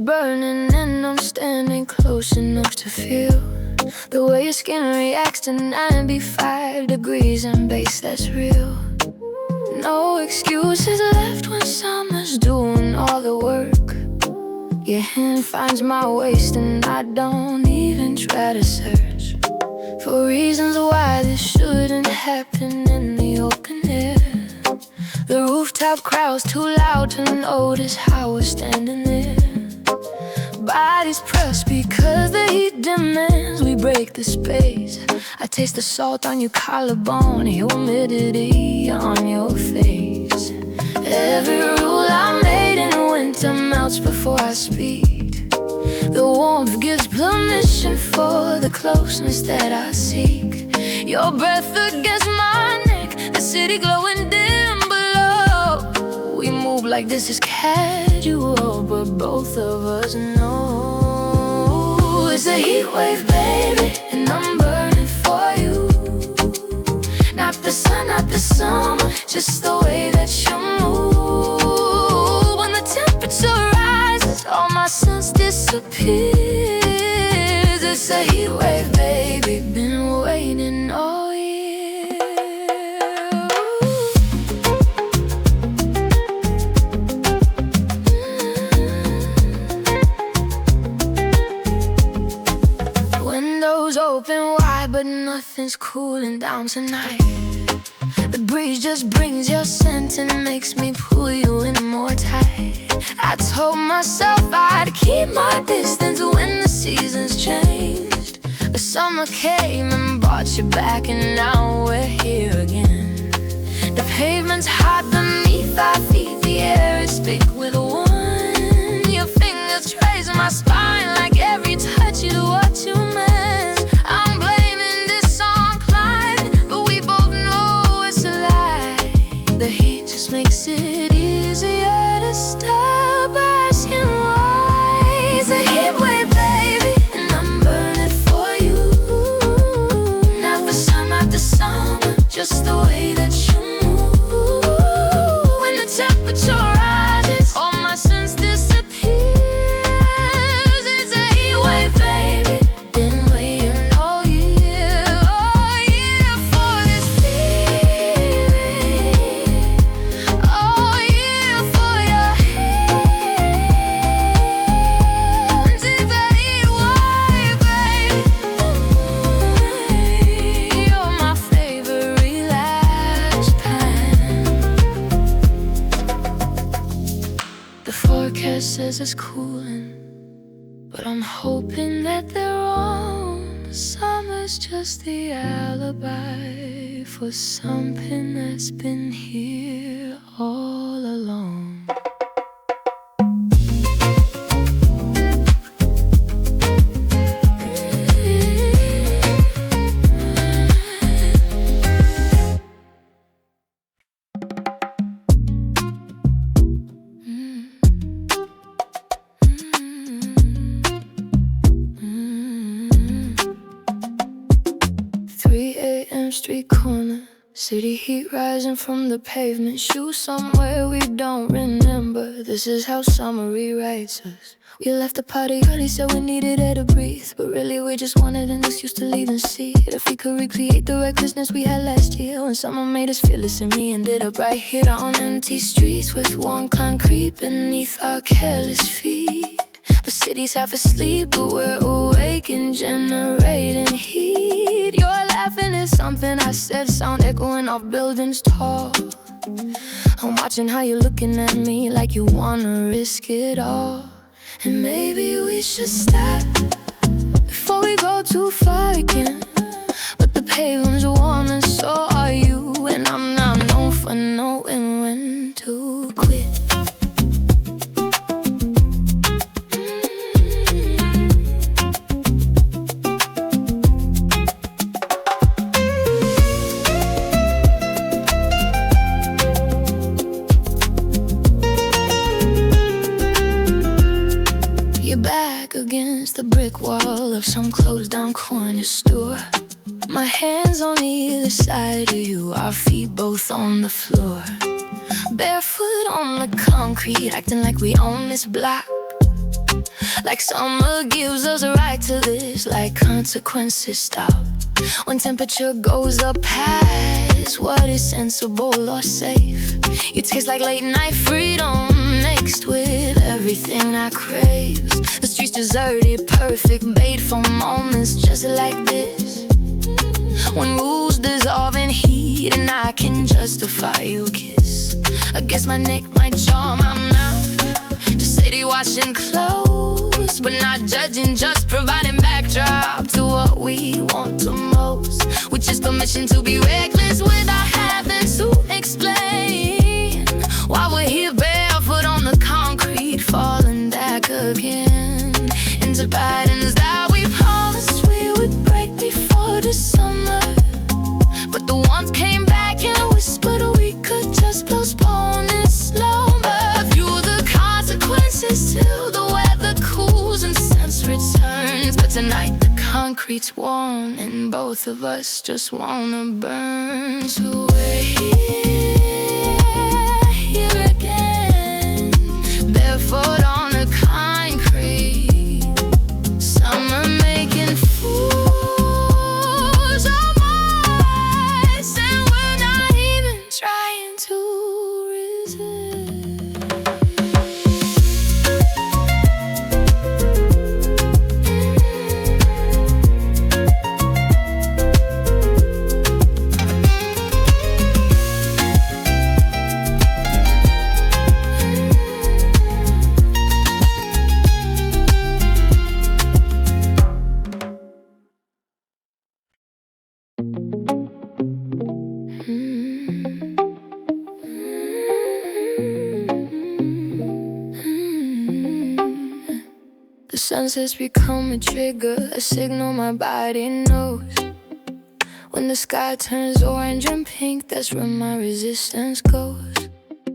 burning and I'm standing close enough to feel the way your skin reacts to 95 degrees and bass that's real. No excuses left when summer's doing all the work. Your hand finds my waist and I don't even try to search for reasons why this shouldn't happen in the open air. The rooftop crowd's too loud to notice how we're standing there. Bodies pressed because the heat demands we break the space. I taste the salt on your collarbone, humidity on your face. Every rule I made in winter melts before I speak. The warmth gives permission for the closeness that I seek. Your breath against my neck, the city glowing dim below. We move like this is casual, but both of us know it's a heat wave, baby, and I'm burning for you. Not the sun, not the summer, just the way that you move. When the temperature rises, all my sense disappears. It's a heat wave, baby, been waiting all year. Windows open wide, but nothing's cooling down tonight. The breeze just brings your scent and makes me pull you in more tight. I told myself I'd keep my distance when the seasons changed. The summer came and brought you back, and now we're here again. The pavement's hot beneath our feet, the air is thick with one. Your fingers trace my spine like every touch is what you meant. I'm blaming this on climate, but we both know it's a lie. The heat just makes it easier to stop asking why. It's a heat wave, baby, and I'm burning for you. Not the sun, not the summer, just the way that you move. When the temperature rises, all my sense disappears. It's a heat wave, baby, been waiting all year for this feeling. All year for your hands. It's a heat wave, baby. You're my favorite relax pan. The forecast says it's cooling, but I'm hoping that they're wrong. Summer's just the alibi for something that's been here all along. 3 a.m. street corner, city heat rising from the pavement. Shoes somewhere we don't remember. This is how summer rewrites us. We left the party early, said we needed air to breathe, but really we just wanted an excuse to leave and see if we could recreate the recklessness we had last year when summer made us fearless, and we ended up right here on empty streets with warm concrete beneath our careless feet. The city's half asleep, but we're awake and generating heat. Your laughing is something I said, sound echoing off buildings tall. I'm watching how you're looking at me like you wanna risk it all. And maybe we should stop before we go too far again. But the pavement's warm and so are you, and I'm not known for knowing when to quit. Against the brick wall of some closed down corner store. My hands on either side of you, our feet both on the floor. Barefoot on the concrete, acting like we own this block. Like summer gives us a right to this, like consequences stop when temperature goes up past what is sensible or safe. You taste like late night freedom mixed with everything I crave. The streets deserted, perfect bait for moments just like this, when rules dissolve in heat and I can justify your kiss. I guess my neck, my jaw, my mouth, just city watching close, but not judging, just providing backdrop to what we want the most, which is permission to be reckless without having to explain why we're here barefoot on the concrete, falling back again into patterns that we promised we would break before the summer. But the ones came back and whispered we could just postpone it slower. Through the consequences till the weather cools and sense returns. But tonight the concrete's warm and both of us just wanna burn. So we're here again, barefoot on the concrete. Summer making fools of us, and we're not even trying to The sunsets become a trigger, a signal my body knows. When the sky turns orange and pink, that's where my resistance goes.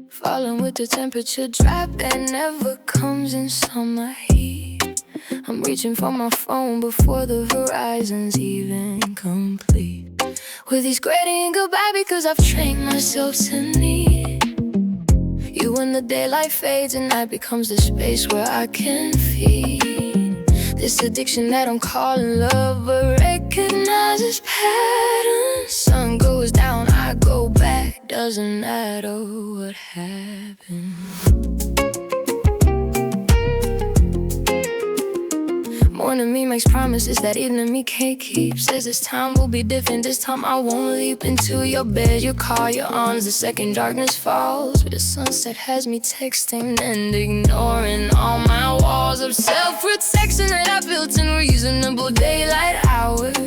Falling with the temperature drop that never comes in summer heat. I'm reaching for my phone before the horizon's even complete. With these greeting goodbye because I've trained myself to need you. When the daylight fades and night becomes the space where I can feed this addiction that I'm calling love, but recognizes patterns. Sun goes down, I go back, doesn't matter what happened. Morning me makes promises that evening me can't keep. Says this time will be different, this time I won't leap into your bed, your car, your arms. The second darkness falls, but the sunset has me texting and ignoring all my walls of self-protection that I built in reasonable daylight hours.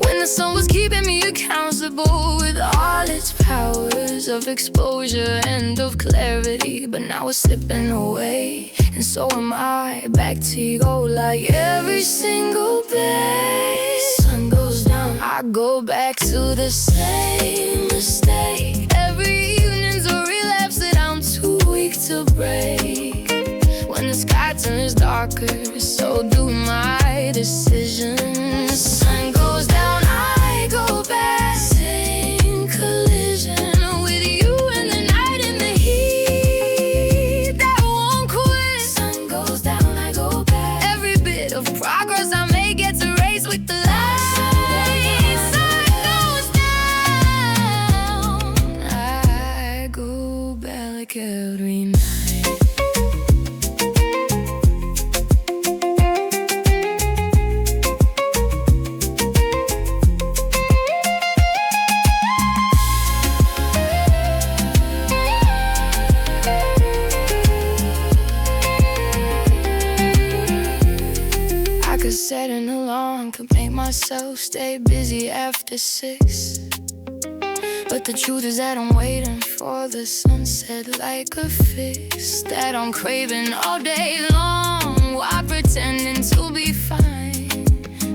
When the sun was keeping me accountable with all its powers of exposure and of clarity, but now it's slipping away, and so am I. Back to you like every single day. Sun goes down, I go back to the same mistake. Every evening's a relapse that I'm too weak to break. When the sky turns darker, so do my decisions. Sun goes down, I go back. Same collision with you in the night and the heat that won't quit. Sun goes down, I go back. Every bit of progress I make gets erased with the light. Sun goes down, I go back every night. Set an alarm, could make myself stay busy after 6. But the truth is that I'm waiting for the sunset like a fix that I'm craving all day long, while pretending to be fine.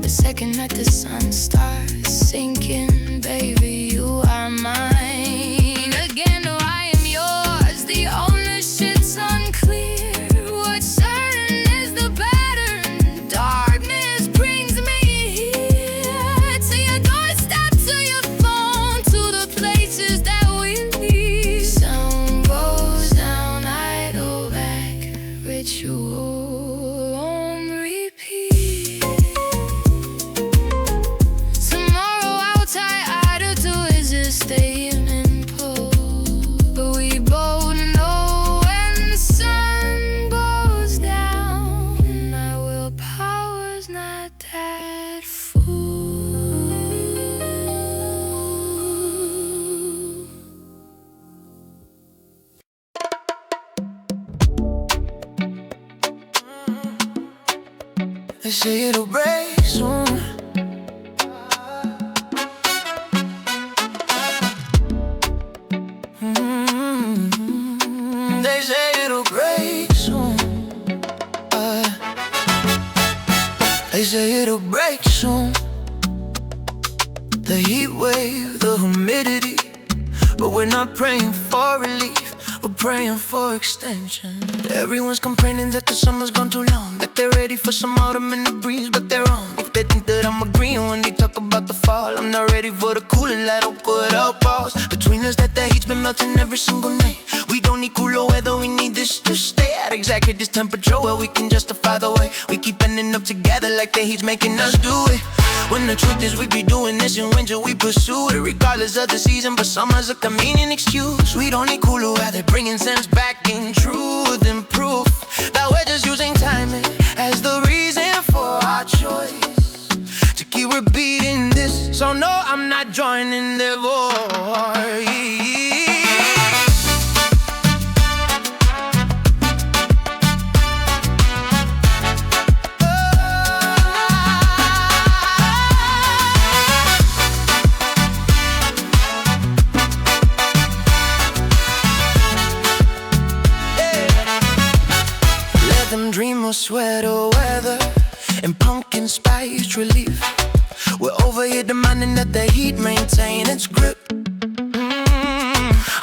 The second that the sun starts sinking, baby, you are mine. Again, no, I am yours, the ownership's unclear. What's certain is the pattern. Darkness brings me here, to your doorstep, to your phone, to the places that we leave. Sun goes down, I go back. Ritual say it'll break soon. They say it'll break soon. They say it'll break soon. The heat wave, the humidity. But we're not praying for relief, we're praying for extension. Everyone's complaining that the summer's gone too long, that they're ready for some autumn in the breeze, but they're wrong. If they think that I'm agreeing when they talk about the fall, I'm not ready for the cooling that'll put up walls between us, that the heat's been melting every single night. We don't need cooler weather, we need this to stay at exactly this temperature where we can justify the way we keep ending up together like the heat's making us do it. When the truth is we be doing this in winter, we pursue it regardless of the season, but summer's a convenient excuse. We don't need cooler weather, bringing sense back in truth and proof that we're just using timing as the reason for our choice to keep repeating this. So no, I'm not joining their voice. Dream of sweater weather and pumpkin spice relief. We're over here demanding that the heat maintain its grip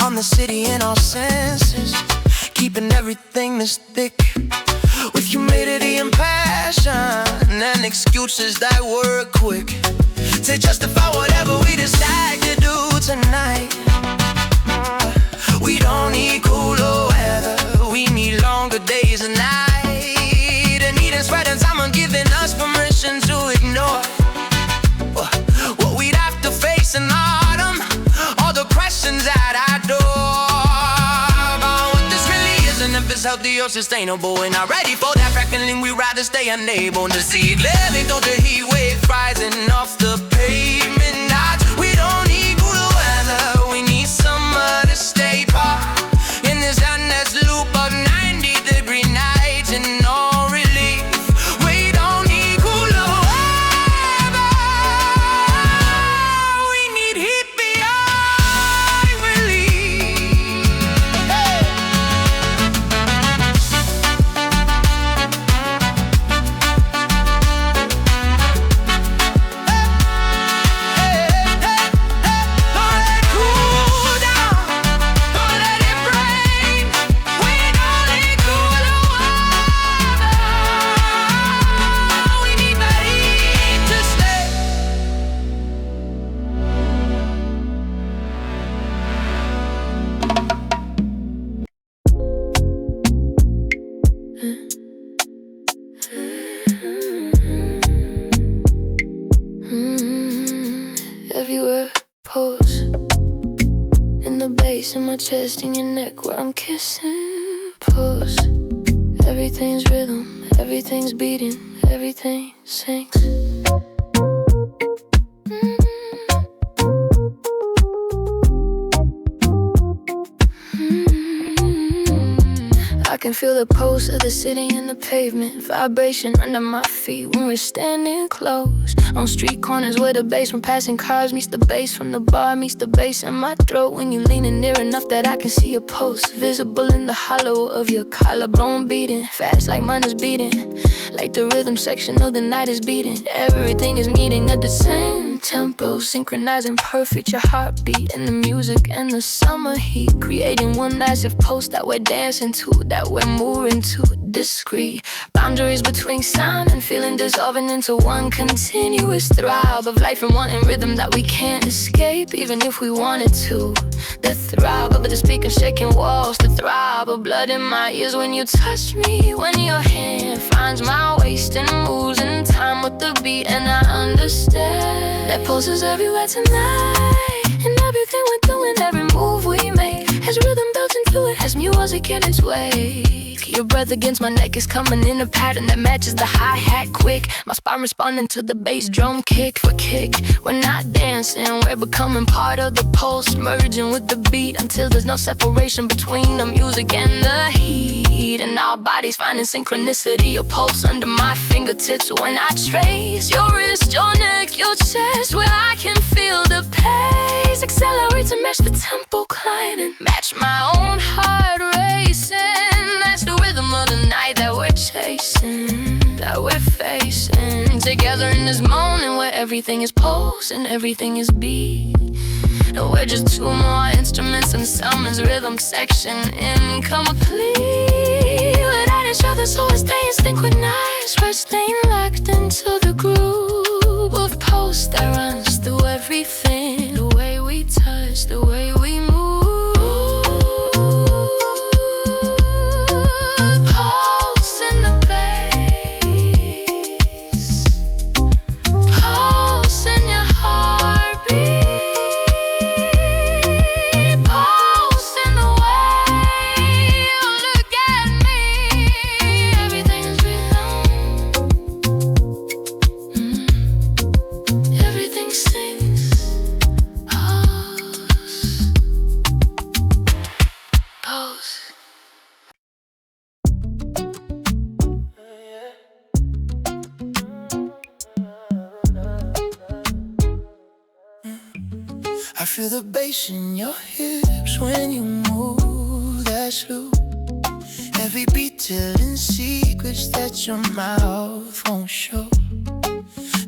on the city and our senses, keeping everything this thick with humidity and passion and excuses that work quick to justify whatever we decide to do tonight. We don't need cooler weather, we need longer days and nights. Spreading time giving us permission to ignore what we'd have to face in autumn. All the questions at our door about what this really is and if it's healthy or sustainable. We're not ready for that reckoning, we'd rather stay unable to see clearly through the heat wave rising off the pavement. We don't need cooler weather, we need summer to stay part in this endless loop of 90-degree nights and no relief. Everywhere, pose in the bass, in my chest, in your neck, where I'm kissing. Pose. Everything's rhythm, everything's beating, everything sinks. I can feel the pulse of the city and the pavement, vibration under my feet when we're standing close. On street corners where the bass from passing cars meets the bass from the bar, meets the bass in my throat. When you leaning near enough that I can see your pulse, visible in the hollow of your collarbone, beating fast like mine is beating, like the rhythm section of the night is beating. Everything is meeting at the same tempo, synchronizing perfect, your heartbeat and the music and the summer heat, creating one massive pulse that we're dancing to, that we're moving to. Discreet boundaries between sound and feeling dissolving into one continuous throb of life and wanting rhythm that we can't escape even if we wanted to. The throb of the speaker shaking walls, the throb of blood in my ears when you touch me, when your hand finds my waist and moves in time with the beat. And I understand that pulse is everywhere tonight, and everything we're doing, every move we make has rhythm built into fluid as music in its wake. Your breath against my neck is coming in a pattern that matches the hi-hat quick. My spine responding to the bass drum kick for kick. We're not dancing, we're becoming part of the pulse, merging with the beat until there's no separation between the music and the heat. And our bodies finding synchronicity, a pulse under my fingertips when I trace your wrist, your neck, your chest, where I can feel the pace accelerate to match the tempo climbing, match my own heart racing. That's the rhythm of the night that we're chasing, that we're facing together in this moment where everything is pulse and everything is beat. And we're just two more instruments in someone's rhythm section, incomplete without each other, so we're staying synchronized. We're staying locked into the groove of pulse that runs through everything. The way we touch, the way we move. Pulse in the bass, pulse in your heartbeat. I feel the bass in your hips when you move that slow. Every beat telling secrets that your mouth won't show.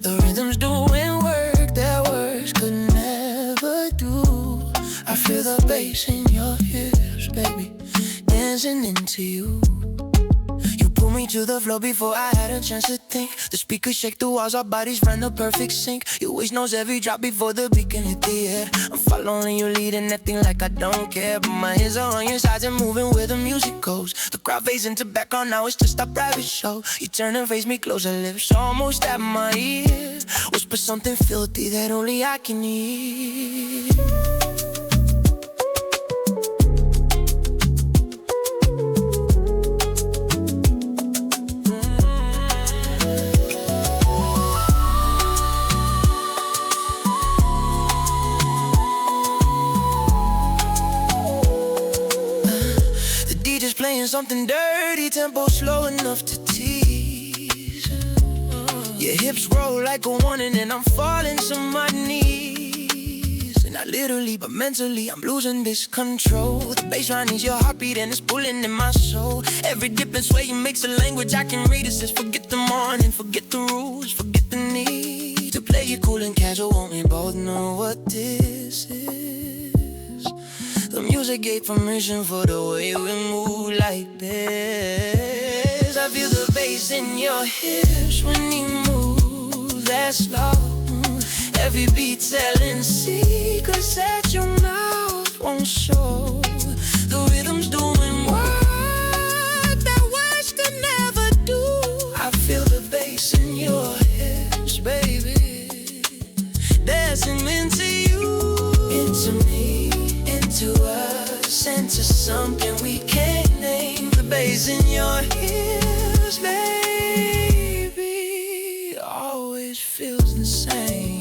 The rhythm's doing work that words could never do. I feel the bass in your hips, baby, dancing into you. You pull me to the floor before I had a chance to think. The speakers shake the walls, our bodies find the perfect sync. Your waist knows every drop before the beat can hit the air. I'm following your lead and acting like I don't care, but my hands are on your sides and moving where the music goes. The crowd fades into background, now it's just our private show. You turn and face me, close your lips almost at my ear. Whisper something filthy that only I can hear. Playing something dirty, tempo slow enough to tease. Your hips roll like a warning and I'm falling to my knees. And not literally but mentally I'm losing this control. The bassline is your heartbeat and it's pulling in my soul. Every dip and sway makes a language I can read. It says forget the morning, forget the rules, forget the need to play it cool and casual. Won't we both know what this is? The music gave permission for the way we move like this. I feel the bass in your hips when you move that slow. Every beat telling secrets that your mouth won't show. The rhythm's doing work that words could never do. I feel the bass in your hips, baby, dancing into you, into me, into us, into something we can't name. The bass in your ears, baby, always feels the same.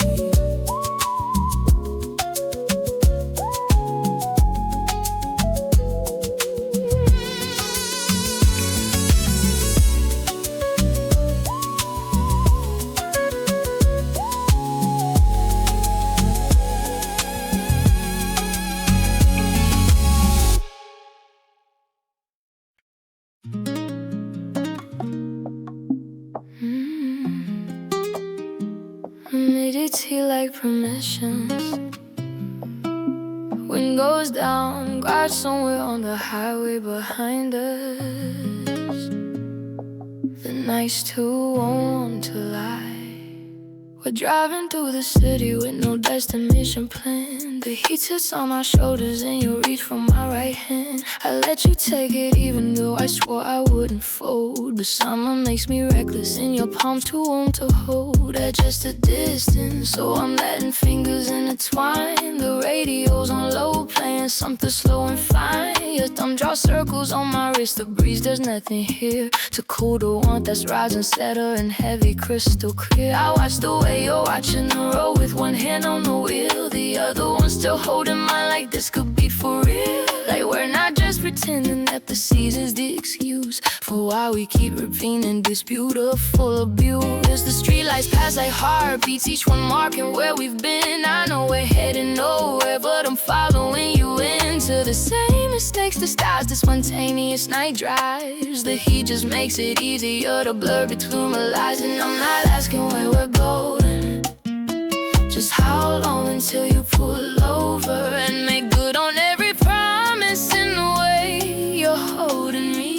Humidity like permissions. Wind goes down, garage somewhere on the highway behind us. The night's too warm to lie. We're driving through the city with no destination plan. The heat sits on our shoulders and you reach for my right hand. I let you take it even though I swore I wouldn't fold. But summer makes me reckless and your palms too warm to hold at just a distance. So I'm letting fingers intertwine. The radio's on low, playing something slow and fine. Your thumb draws circles on my wrist. The breeze, there's nothing here to cool the warmth that's rising, steady and heavy, crystal clear. I watch the way you're watching the road with one hand on the wheel, the other one still holding mine, like this could be for real. Like we're not just pretending that the season's the excuse for why we keep repeating this beautiful abuse. The streetlights pass like heartbeats, each one marking where we've been. I know we're heading nowhere, but I'm following you into the same mistakes, the styles, the spontaneous night drives. The heat just makes it easier to blur between my lies. And I'm not asking where we're going, just how long until you pull over and make good on every promise in the way you're holding me.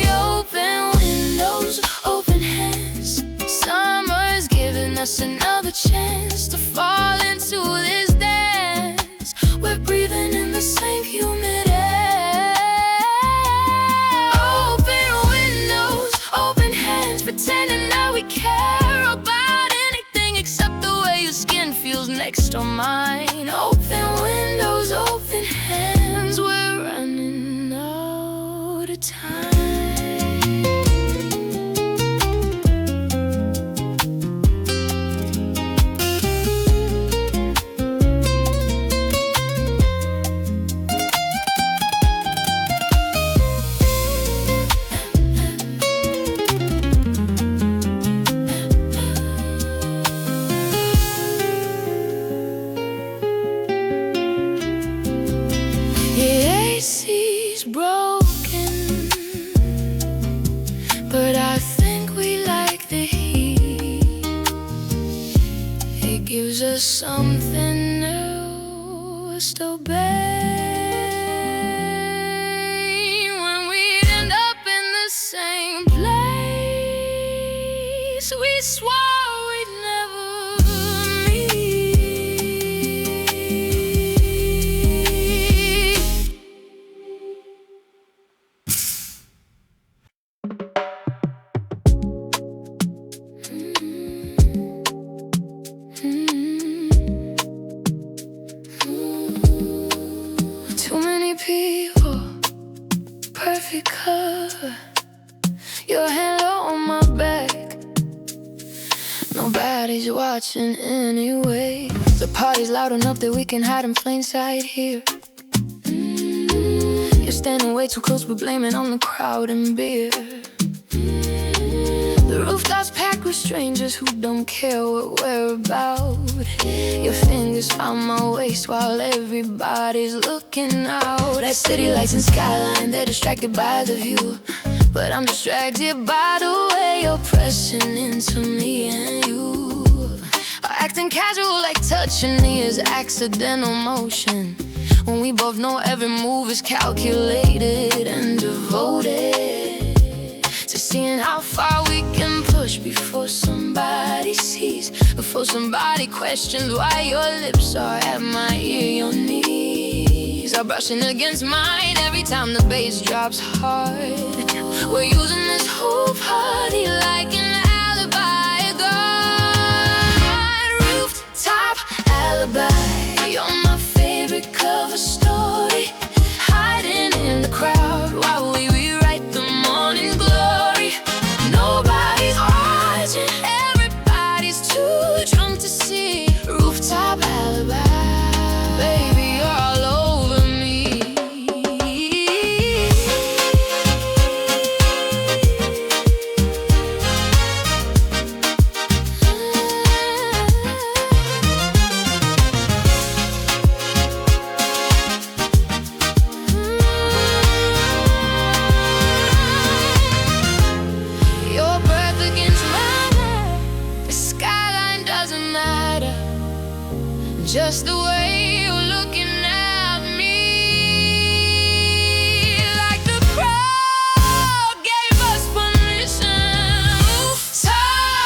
Open windows, open hands. Summer's giving us another chance to fall into this dance. We're breathing in the same humid air. Open windows, open hands, pretending that we care about anything except the way your skin feels next to mine. Open windows, open hands, we're running out of time. AC's broken, but I think we like the heat. It gives us something new to obey. When we end up in the same place we swore we'd never people, perfect cover. Your hand on my back. Nobody's watching anyway. The party's loud enough that we can hide in plain sight here. You're standing way too close, but blaming on the crowd and beer. The rooftop's packed with strangers who don't care what we're about. Your fingers found my waist while everybody's looking out. At city lights and skyline, they're distracted by the view, but I'm distracted by the way you're pressing into me. And you are acting casual, like touching me is accidental motion, when we both know every move is calculated and devoted to seeing how far we can push before somebody sees, before somebody questions why your lips are at my ear. Your knees are brushing against mine every time the bass drops hard. We're using this whole party like an alibi. God, Rooftop Alibi, you're my favorite cover story, hiding in the crowd while we rewrite the morning glory. Nobody's watching, everybody's too drunk to see. Rooftop Alibi, baby, you're all over me. Your breath against mine, the skyline doesn't matter, just the way you're looking at me. Like the crowd gave us permission. Rooftop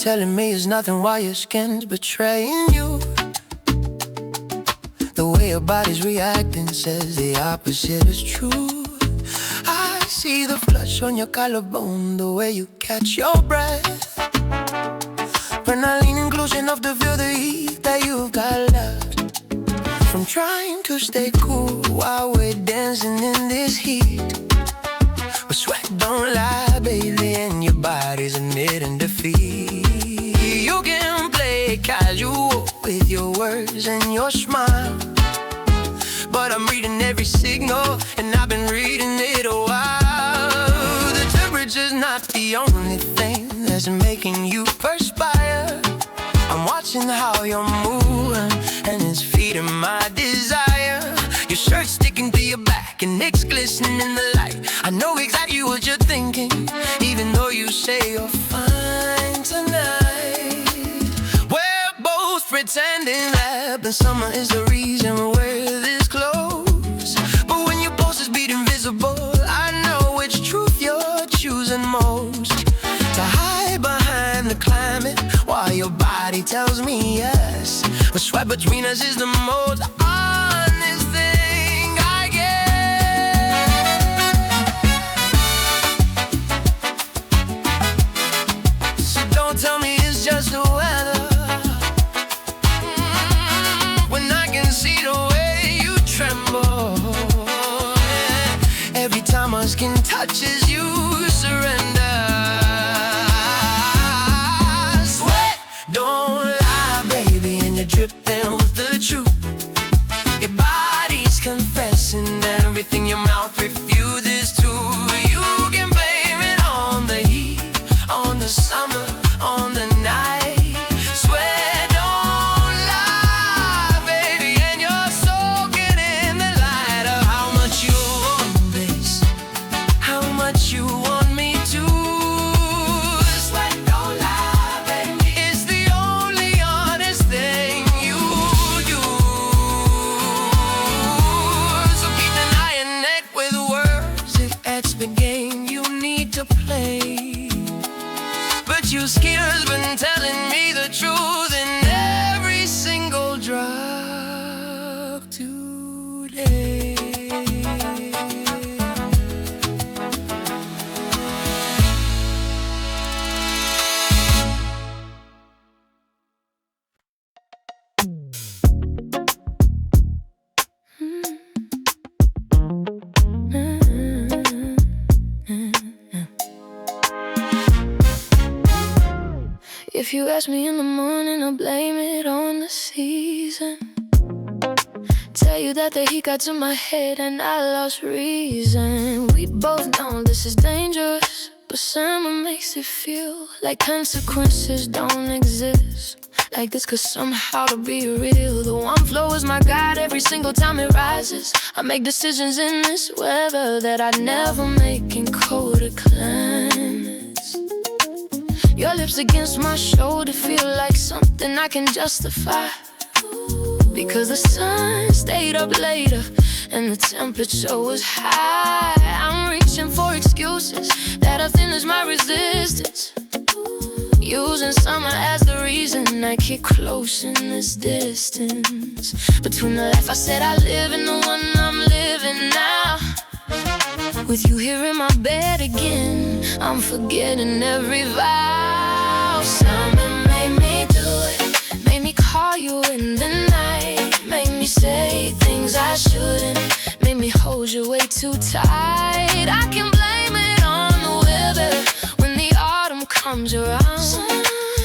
telling me it's nothing while your skin's betraying you. The way your body's reacting says the opposite is true. I see the flush on your collarbone, the way you catch your breath. When I lean in close enough to feel the heat that you've got left. From trying to stay cool while we're dancing in this heat. But sweat don't lie, baby, and your body's admitting defeat. You can play casual with your words and your smile, but I'm reading every signal, and I've been reading it a while. The temperature's not the only thing that's making you perspire. I'm watching how you're moving, and it's feeding my desire. Your shirt sticking to your back, and it's glistening in the light. I know exactly what you're thinking, even though you say you're fine tonight. We're both pretending that the summer is the reason we're this close. But when your pulse is beating visible, I know which truth you're choosing most. To hide behind the climate while your body tells me yes. But sweat between us is the most honest thing I get. So don't tell me it's just the weather, when I can see the way you tremble. Every time our skin touches, you surrender. Don't lie, baby, and you're dripping with the truth. Your body's confessing everything your mouth refuses to. You can blame it on the heat, on the summer, on the night. Swear don't lie, baby, and you're soaking in the light of how much you want this, how much you want me to. Your skin has been telling me the truth in every single drop today. If you ask me in the morning, I'll blame it on the season. Tell you that the heat got to my head and I lost reason. We both know this is dangerous, but summer makes it feel like consequences don't exist. Like this, cause somehow to be real, the warm flow is my guide every single time it rises. I make decisions in this weather that I'd never make in colder climates. Your lips against my shoulder feel like something I can justify, because the sun stayed up later and the temperature was high. I'm reaching for excuses that are thin as my resistance, using summer as the reason I keep close in this distance. Between the life I said I live and the one I'm living now. With you here in my bed again, I'm forgetting every vow. Summer made me do it, made me call you in the night, made me say things I shouldn't, made me hold you way too tight. I can blame it on the weather when the autumn comes around.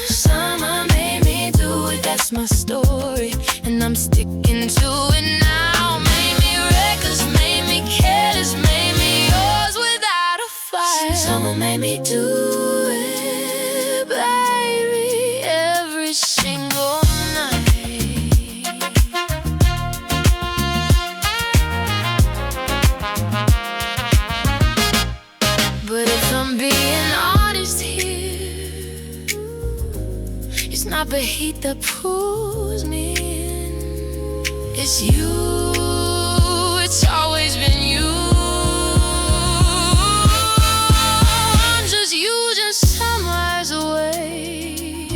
Summer made me do it, that's my story, and I'm sticking to it now. Made me reckless, made me careless, made me yours without a fight. Summer made me do it, baby, every single night. But if I'm being honest here, it's not the heat that pulls me in, it's you, it's always been you. Just using summer as a way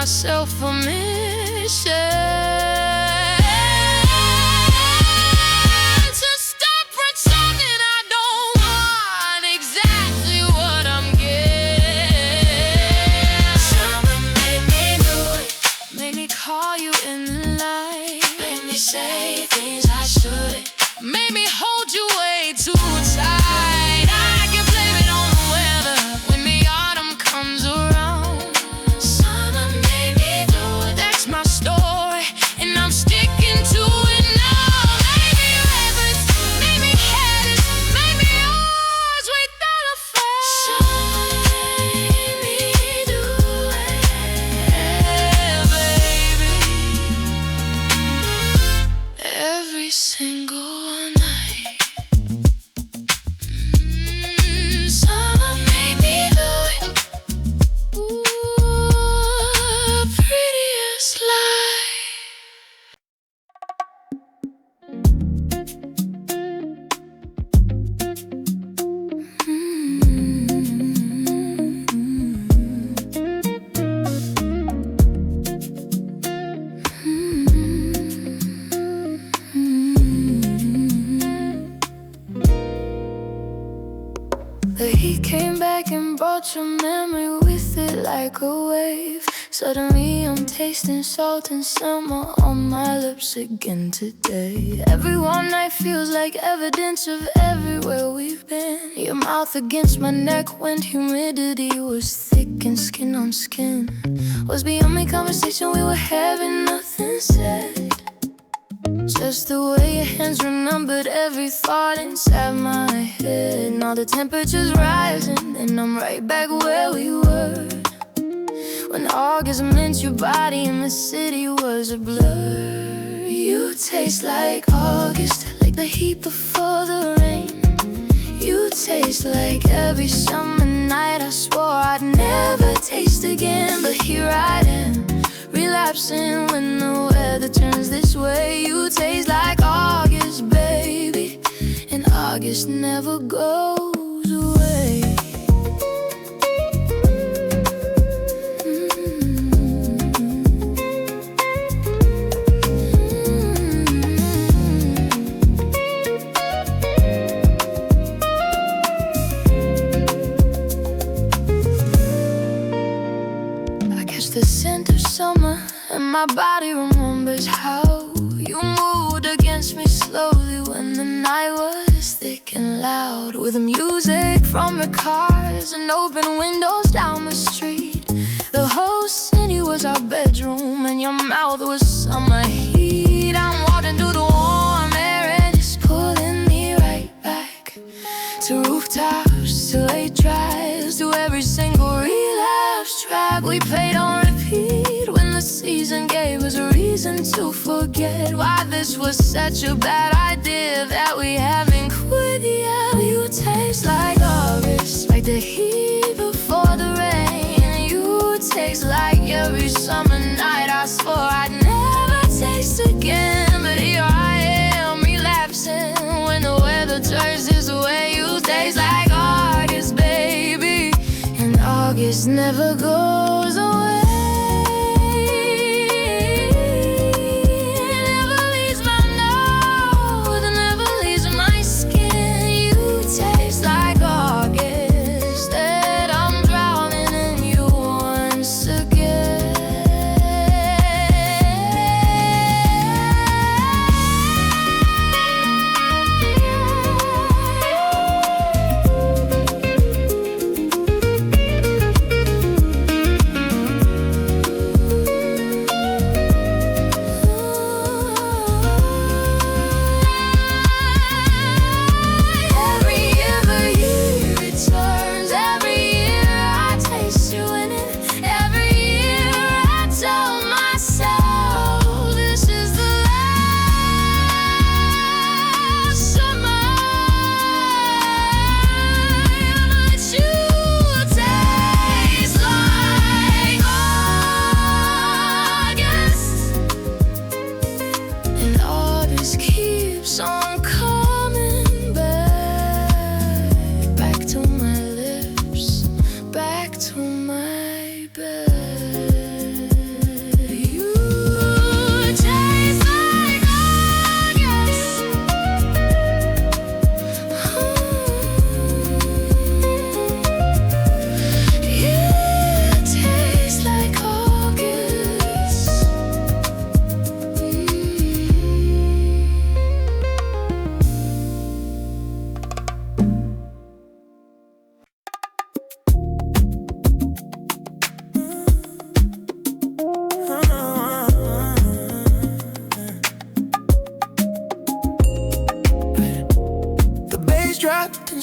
myself permission to stop pretending I don't want exactly what I'm getting. Summer made me do it, made me call you in the light, made me say things I shouldn't, made me hold you way too tight. I can blame it on the weather when the autumn comes around. Summer made me do it, that's my story, and I'm sticking to it now. Made me reckless, made me careless, made me yours without a fail. Summer made me do it, yeah, baby. Every single night. Summer made me do it. Ooh, prettiest lie. The heat came back and brought your memory with it like a wave. Suddenly I'm tasting salt and summer on my lips again today. Every one night feels like evidence of everywhere we've been. Your mouth against my neck when humidity was thick and skin on skin. Was the only conversation we were having, nothing said. Just the way your hands remembered every thought inside my head. Now the temperature's rising and I'm right back where we were when August meant your body and the city was a blur. You taste like August, like the heat before the rain. You taste like every summer night I swore I'd never taste again. But here I am, relapsing when the weather turns this way. You taste like August, baby, and August never goes away. I catch the scent of summer and my body remembers how you moved against me slowly when the night was thick and loud. With music from the cars and open windows down the street. The whole city was our bedroom and your mouth was summer heat. I'm walking through the warm air and it's pulling me right back to rooftops, to late drives, to every single relapse track we played on repeat when the season gave us a reason to forget why this was such a bad idea that we haven't quit yet. You taste like August, like the heat before the rain. You taste like every summer night I swore I'd never taste again. But here I am, relapsing when the weather turns this way. You taste like August, baby, and August never goes away.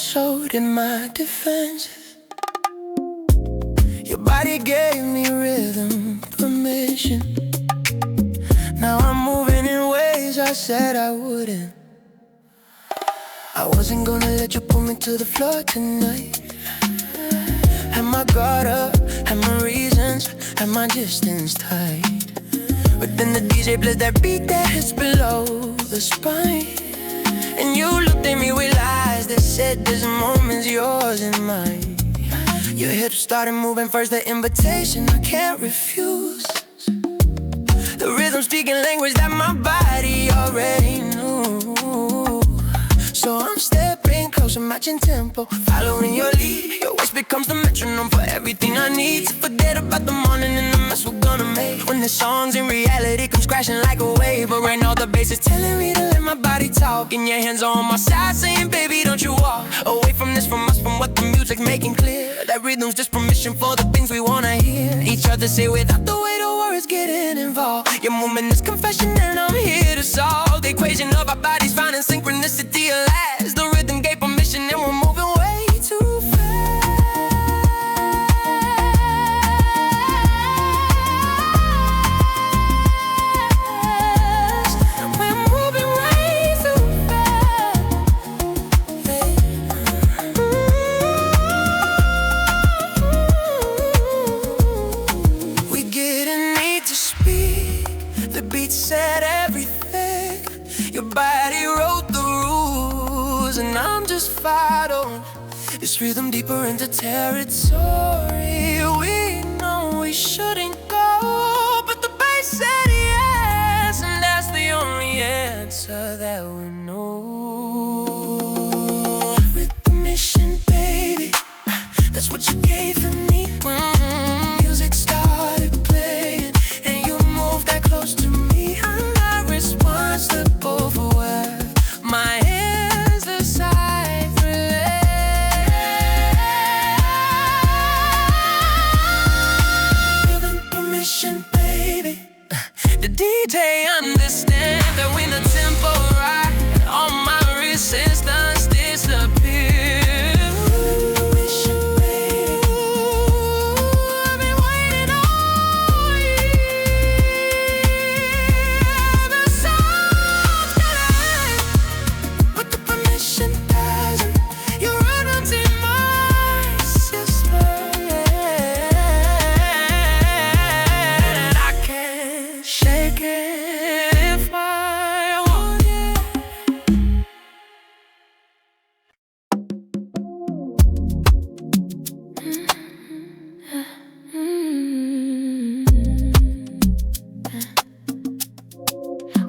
so did my defenses. Your body gave me rhythm, permission. Now I'm moving in ways I said I wouldn't. I wasn't gonna let you pull me to the floor tonight. Had my guard up, had my reasons, had my distance tight. But then the DJ plays that beat that hits below the spine. And you looked at me with eyes that said this moment's yours and mine. Your hips started moving first, the invitation I can't refuse. The rhythm speaking language that my body already knew. So I'm stepping closer, matching tempo, following your lead. Your waist becomes the metronome for everything I need. To forget about the morning and the mess we're gonna make. When the songs in reality comes crashing like a wave. But right now the bass is telling me to let my body talk. And your hands are on my side saying, baby, don't you walk away from this, from us, from what the music's making clear. That rhythm's just permission for the things we wanna hear. Each other say without the weight of words getting involved. Your movement is confession and I'm here to solve the equation of our bodies finding synchronicity at last. The rhythm gave permission and we're moving way too fast. We're moving way too fast. We didn't need to speak. The beat said everything. Your body wrote the rules, and I'm just following this rhythm deeper into territory we know we shouldn't go. But the bass said yes, and that's the only answer that we know. With permission, baby, that's what you gave to me. Music started playing, and you moved that close to me. I'm not responsible for where my hands decide to lay. Given permission, baby. The DJ understand that when the tempo right, all my resistance disappears. Permission, baby. I've been waiting all year. The song's gonna but the permission doesn't. Your rhythm's in my system, and I can't shake it if I want it.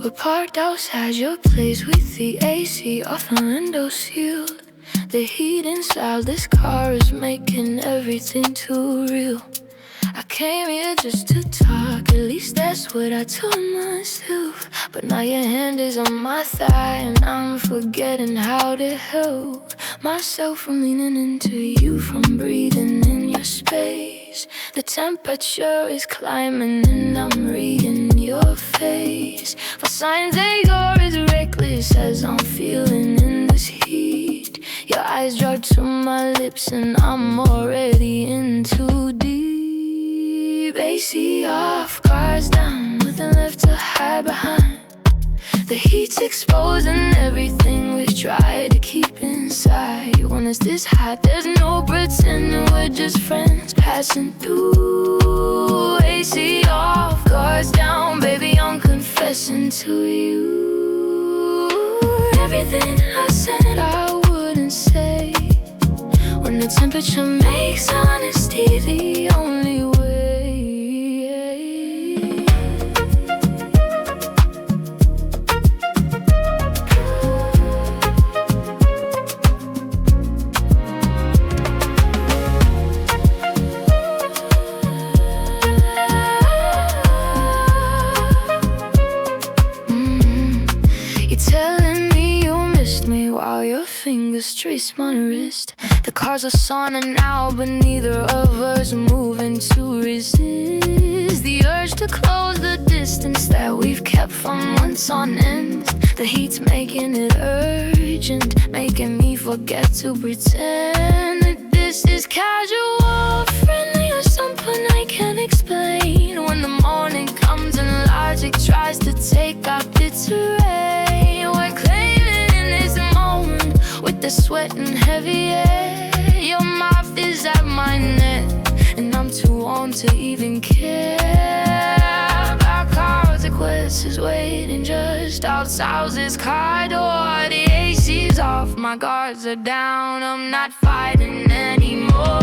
We're parked outside your place with the AC off and windows sealed. The heat inside this car is making everything too real. I came here just to talk, at least that's what I told myself. But now your hand is on my thigh and I'm forgetting how to help myself from leaning into you, from breathing in your space. The temperature is climbing and I'm reading your face for signs that you're as reckless as I'm feeling in this heat. Your eyes draw to my lips and I'm already in too deep. AC off, cars down, nothing left to hide behind. The heat's exposing everything we tried to keep inside. When it's this hot, there's no pretending we're just friends passing through. AC off, guards down, baby, I'm confessing to you. Everything I said I wouldn't say. When the temperature makes honesty the only way. Fingers trace my wrist. The cars are sauna now, but neither of us moving to resist the urge to close the distance that we've kept for months on end. The heat's making it urgent, making me forget to pretend that this is casual, friendly, or something I can't explain. When the morning comes and logic tries to take up its array, we're claiming in this moment with the sweat and heavy air. Your mouth is at my neck, and I'm too on to even care. Our consequence is waiting just outside this car door. The AC's off, my guards are down, I'm not fighting anymore.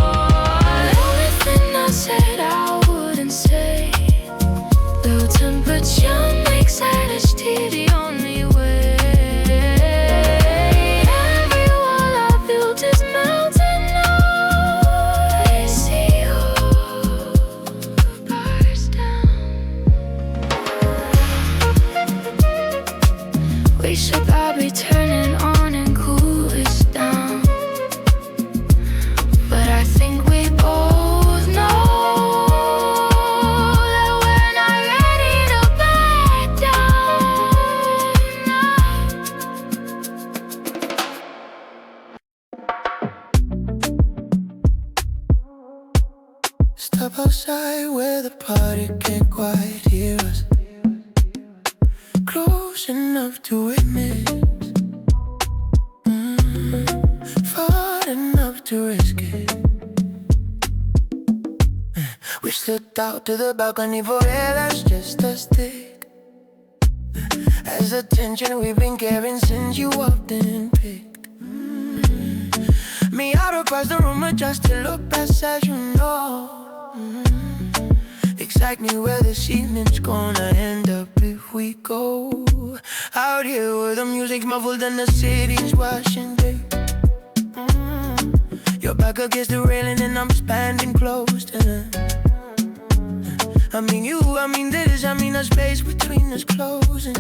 The only thing I said I wouldn't say. Low temperature makes honesty the only way. Every wall I built is melting now. I see your bars down. We should probably turn it on and cool this down, but I think we both know that we're not ready to back down. Step outside where the party can't quite hear us, close enough to witness, far enough to risk it. We slipped out to the balcony for air that's just as thick as the tension we've been carrying since you walked in picked me out across the room just to look past, as you know exactly where this evening's gonna end up if we go out here where the music's muffled and the city's washing day. Your back against the railing and I'm standing close to them. I mean you, I mean this, I mean the space between us closing.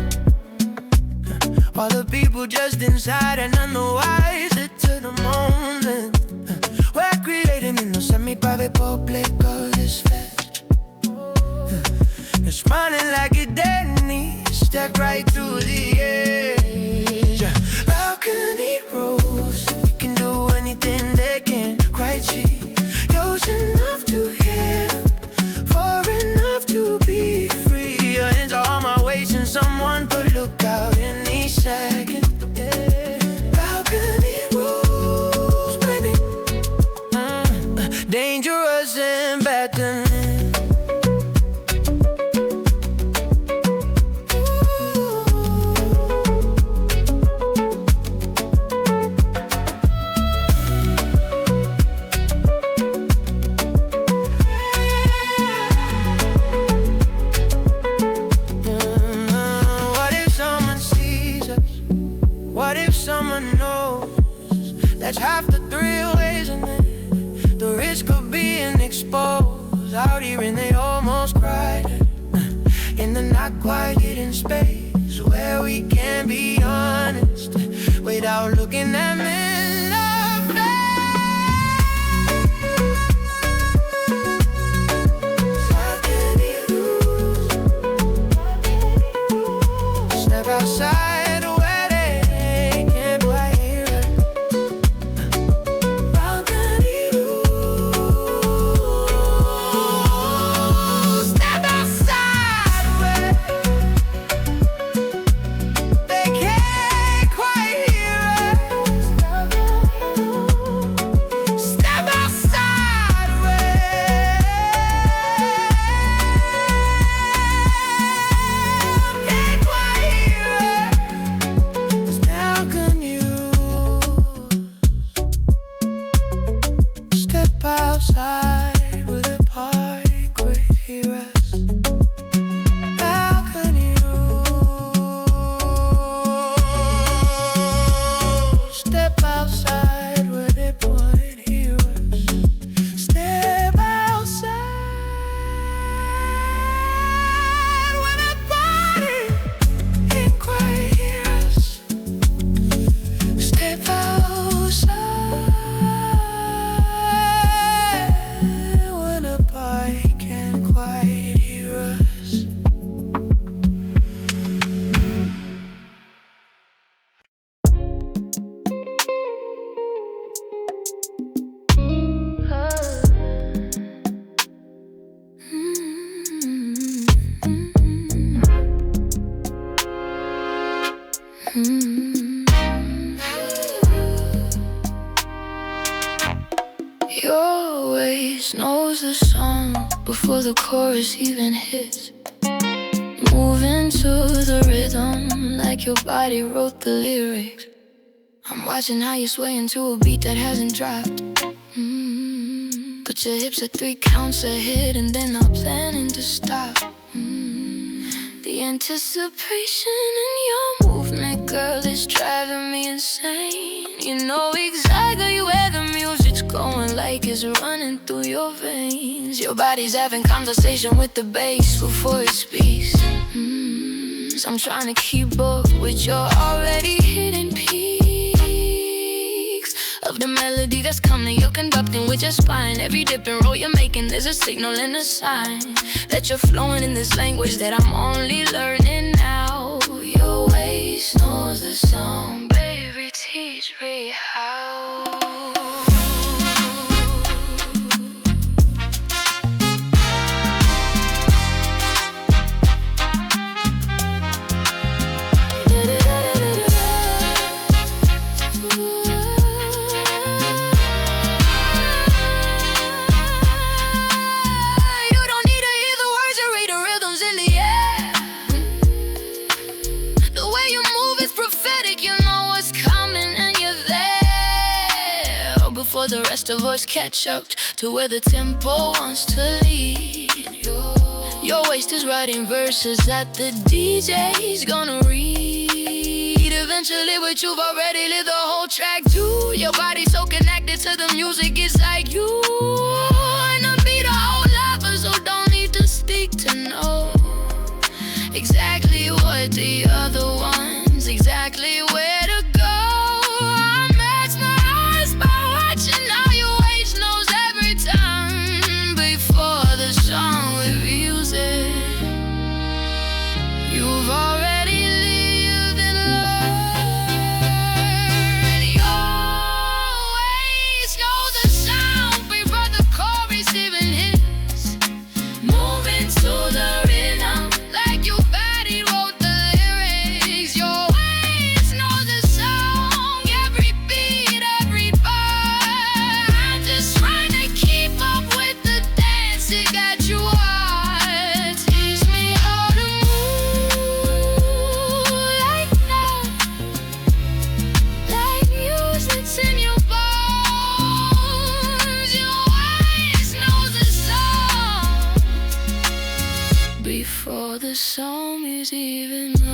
All the people just inside and none the wiser to the moment. We're creating in the semi-private public of this fest. You're smiling like a Danny, step right to the edge. Balcony rose, we can do anything they can't quite see. Close enough to hear, far enough to be free. Your hands are on my waist and someone put look out any second. Balcony rules, baby. Dangerous and beckoning. That's half the thrill, isn't it? The risk of being exposed out here and they almost cried. In the not quite hidden space where we can be honest without looking them in the face. Step outside. verse knows the song before the chorus even hits. Moving to the rhythm like your body wrote the lyrics. I'm watching how you sway into a beat that hasn't dropped. Put your hips at 3 counts ahead and then not planning to stop. The anticipation in your movement, girl, is driving me insane. You know exactly where the music's going, like it's running through your veins. Your body's having conversation with the bass before it speaks. So I'm trying to keep up with your already hidden peaks of the melody that's coming. You're conducting with your spine. Every dip and roll you're making, there's a signal and a sign that you're flowing in this language that I'm only learning now. Your waist knows the song, baby, teach me how. Before the rest of us catch up to where the tempo wants to lead. Your waist is writing verses that the DJ's gonna read eventually, but you've already lived the whole track too. Your body's so connected to the music, it's like you and the beat a whole lot, but so don't need to speak to know exactly what the other ones, exactly where to go. I match my eyes by watching how your waist knows every time before the song reveals it. You've already lived and learned. Your waist knows the sound before the chorus even hits. Moving to the rhythm like your body wrote the lyrics. Your waist knows the song, every beat, every bar. I'm just trying to keep up with the dance, it got you hot. Teach me how to move like that, like music's in your bones. Your waist knows the song before the song is even known.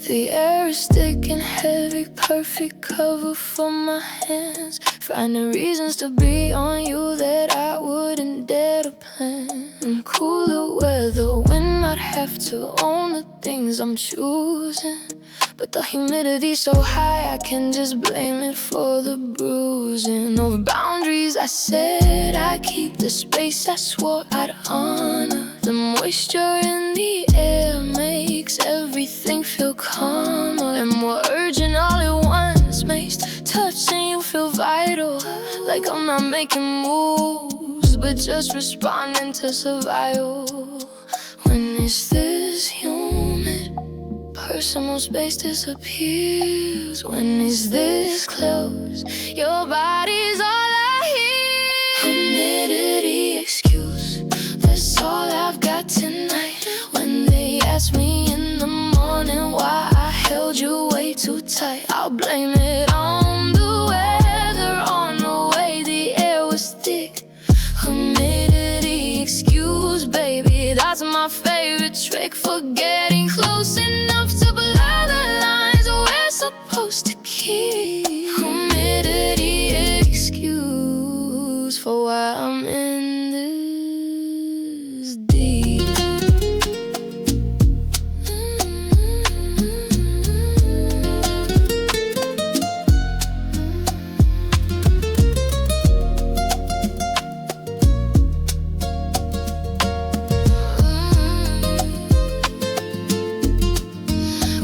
The air is thick and heavy, perfect cover for my hands. Finding reasons to be on you that I wouldn't dare to plan. In cooler weather, when I'd have to own the things I'm choosing. But the humidity's so high, I can just blame it for the bruising. Over boundaries I said I'd keep, the space I swore I'd honor. The moisture in the air makes everything feel calmer and more urgent all at once. Makes touching you feel vital, like I'm not making moves, but just responding to survival. When it's this humid, personal space disappears. When it's this close, your body's all I hear. Humidity excuse, that's all I've got tonight. When they ask me in the morning why I held you way too tight, I'll blame it on the weather, on the way the air was thick. Humidity excuse, baby, that's my favorite trick for getting close enough to blur the lines we're supposed to keep. Humidity excuse for why I'm in this deep.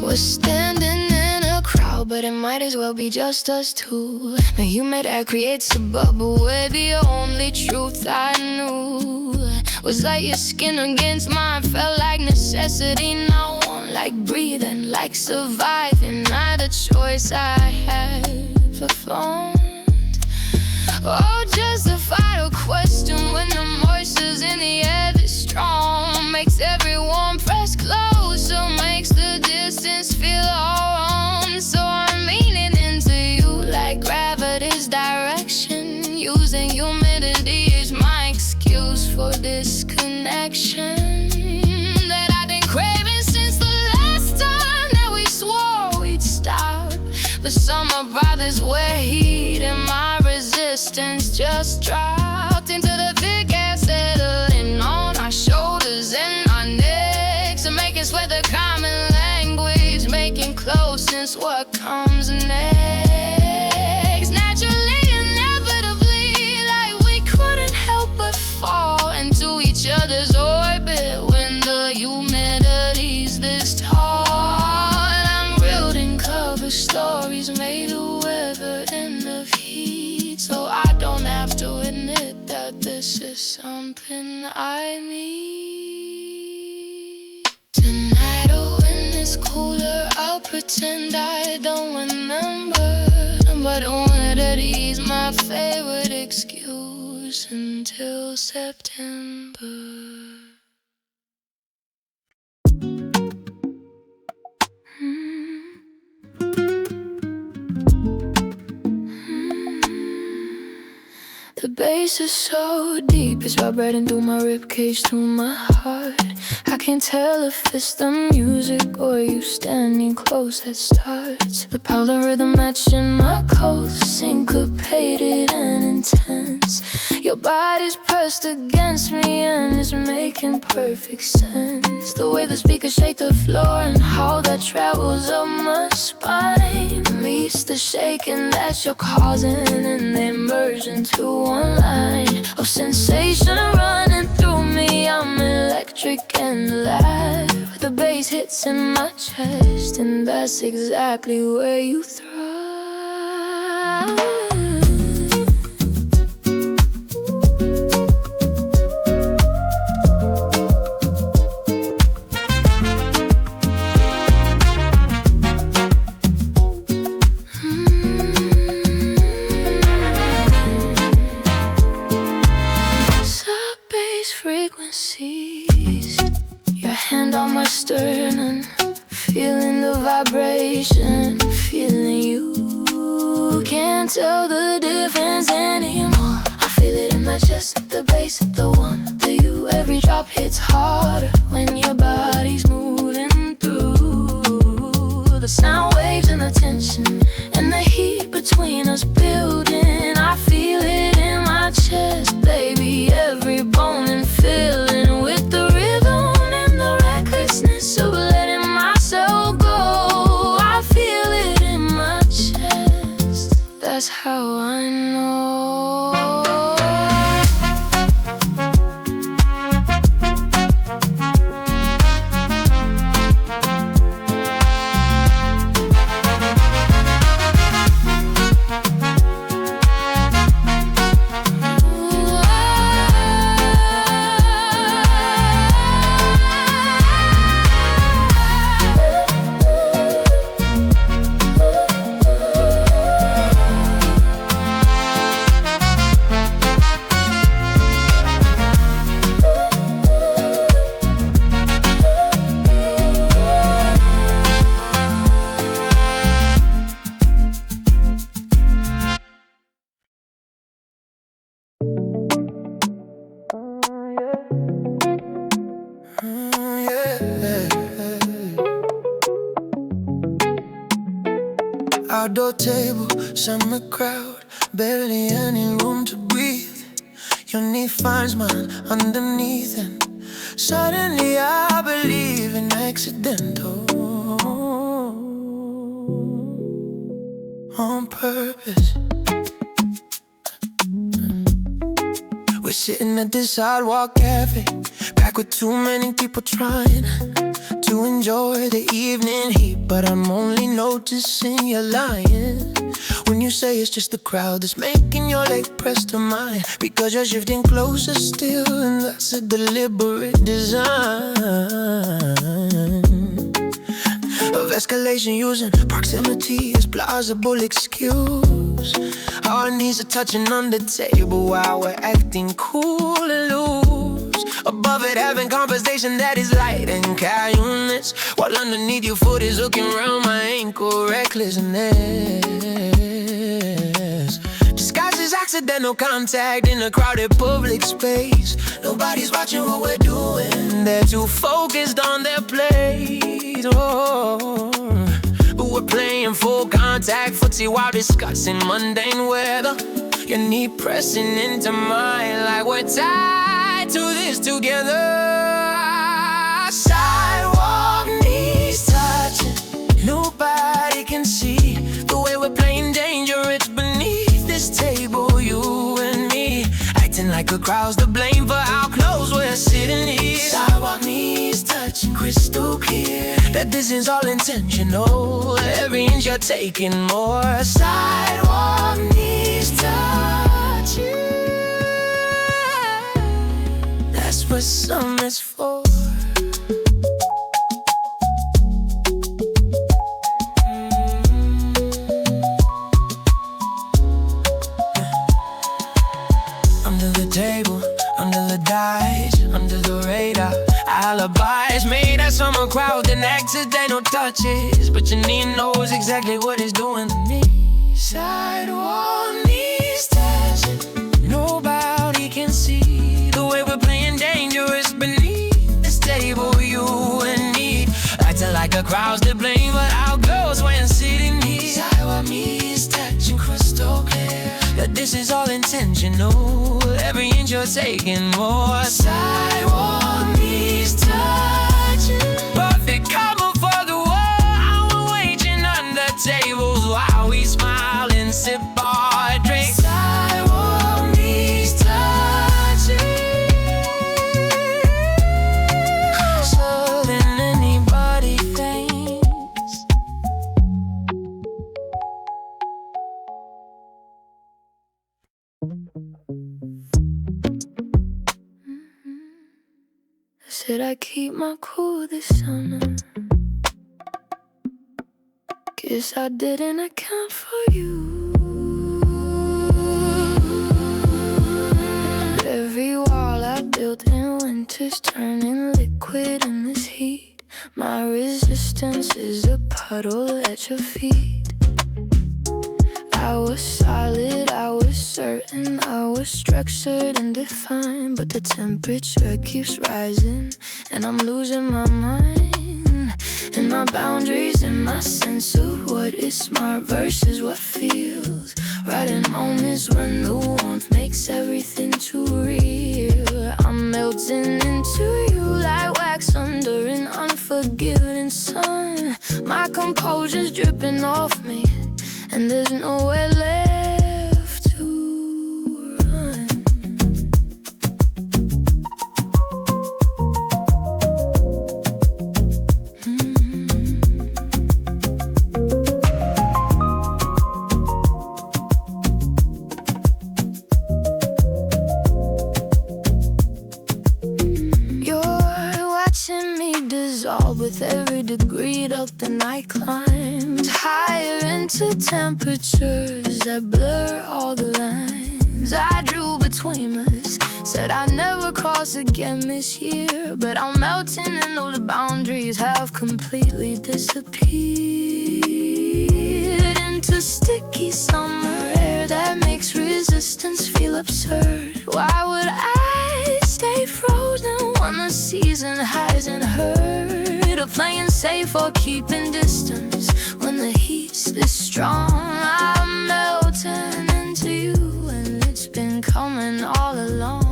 We're standing in a crowd, but but it might as well be just us two. The humid air creates a bubble where the only truth I knew was that your skin against mine felt like necessity. Now one like breathing, like surviving, not a choice I had performed. Oh, just a final question when the moisture's in the air that's strong. Makes everyone press closer, makes the distance feel all wrong. So I'm leaning into you like gravity's direction. Using humidity is my excuse for disconnection that I've been craving since the last time that we swore we'd stop. The summer brothers wear heat and my resistance just dropped into the thick air, settling on our shoulders and our necks, and making sweat the common language, making closeness what comes next. Naturally, inevitably, like we couldn't help but fall into each other's orbit when the humidity's this tall. And I'm reeled in cover stories made of weather and of heat, so I don't have to admit that this is something I need. Tonight, oh, when it's cooler, I'll pretend I don't remember, but humidity's my favorite excuse until September. The bass is so deep, it's vibrating through my ribcage, through my heart. I can't tell if it's the music or you standing close that starts. The powder rhythm matching my coat, syncopated and intense. Your body's pressed against me and it's making perfect sense. The way the speakers shake the floor and how that travels up my spine meets the shaking that you're causing, and they merge into one line of sensation running through me. I'm electric and alive. The bass hits in my chest, and that's exactly where you thrive. Frequencies, your hand on my sternum, feeling the vibration, feeling you. Can't tell the difference anymore. I feel it in my chest, the bass, the one, the you. Every drop hits harder when your body's moving through the sound waves and the tension and the heat between us building. I feel it in my chest, baby, every bone and feeling, with the rhythm and the recklessness of letting myself go. I feel it in my chest, that's how I know. Outdoor table, summer crowd, barely any room to breathe. Your knee finds mine underneath, and suddenly I believe in accidental, on purpose. We're sitting at this Sidewalk cafe, packed with too many people trying to enjoy enjoy the evening heat, but I'm only noticing you're lying when you say it's just the crowd that's making your leg press to mine. Because you're shifting closer still, and that's a deliberate design of escalation, using proximity as plausible excuse. Our knees are touching on the table while we're acting cool and loose. Above it, having conversation that is light and casualness, while underneath your foot is hooking around my ankle, recklessness. Disguised as accidental contact in a crowded public space. Nobody's watching what we're doing, they're too focused on their plate. Oh, but we're playing full contact footsie while discussing mundane weather. Your knee pressing into mine like we're tied to this together. Sidewalk, knees touching, nobody can see the way we're playing danger. It's beneath this table, you and me, acting like a crowd's to blame for how close we're sitting here. Sidewalk, knees touching, crystal clear that this is all intentional. Every inch you're taking more. Sidewalk, knees touching, that's what summer's for. Under the table, under the dice, under the radar, alibis made that summer crowd and accidental touches, but your knee knows exactly what it's doing to me. Sidewalk, knees touching, nobody can see the way we're playing dangerous beneath this table, you and me, acting like a crowd's to blame, but our girls when sitting here. Sidewalk, knees touching, crystal clear that this is all intentional. Every inch you're taking more. Sidewalk, knees touching, perfect cover for the wall. We're waging under tables while we smile and sip our drink. Sidewalk, knees touching, so than anybody thinks. Said I keep my cool this summer. Guess I didn't account for you. Every wall I built in winter's turning liquid in this heat. My resistance is a puddle at your feet. I was solid, I was certain, I was structured and defined, but the temperature keeps rising and I'm losing my mind, and my boundaries and my sense of what is smart versus what feels right in moments when the warmth makes everything too real. I'm melting into you like wax under an unforgiving sun. My composure's dripping off me, and there's nowhere left to run. You're watching me dissolve with every degree up the night climbs higher into temperatures that blur all the lines I drew between us. Said I'd never cross again this year, but I'm melting and those boundaries have completely disappeared into sticky summer air that makes resistance feel absurd. Why would I stay frozen when the season hasn't heard of playing safe or keeping distance when the heat's this strong? I'm melting into you, and it's been coming all along.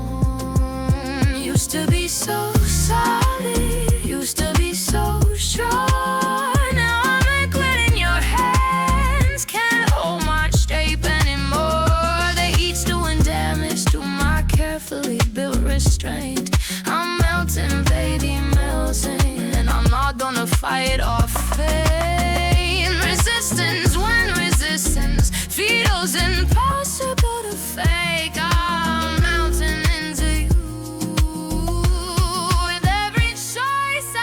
Used to be so solid, used to be so strong. Now I'm liquid in your hands, can't hold much shape anymore. The heat's doing damage to my carefully built restraint. I'm melting, baby, melting, and I'm not gonna fight off pain. Resistance when resistance feels impossible to fake. I'm melting into you with every choice I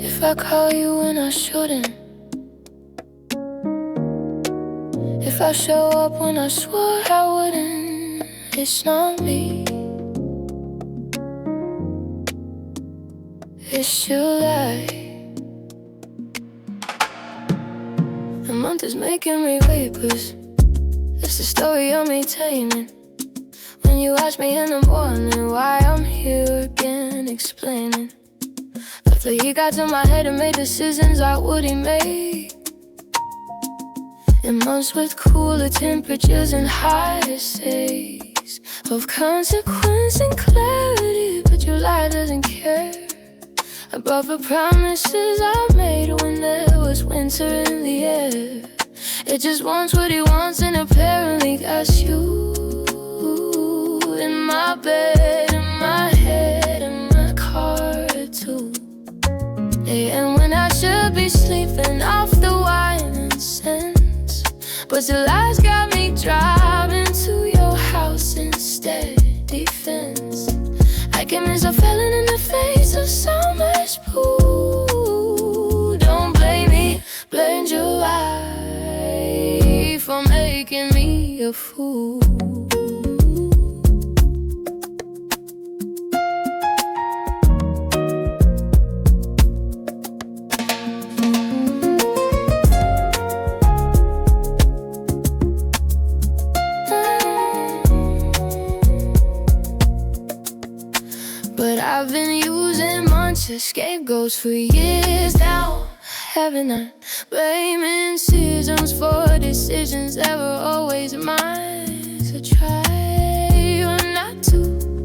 If I call you when I shouldn't, if I show up when I swore I wouldn't, it's not me, it's July. The month is making me wait, 'cause it's the story of me taming. When you ask me in the morning why I'm here again, explaining after he got to my head and made decisions I wouldn't make. In months with cooler temperatures and higher stakes of consequence and clarity, but July doesn't care about the promises I made when there was winter in the air. It just wants what it wants and apparently got you in my bed, in my head, in my car too. And when I should be sleeping off the wine and scents, but the lies got me driving to your house instead. Defense, I can miss a felon in the face of so much poo. Don't blame me, blame July for making me a fool. But I've been using months as scapegoats for years now, haven't I? Blaming seasons for decisions that were always mine. So try not to,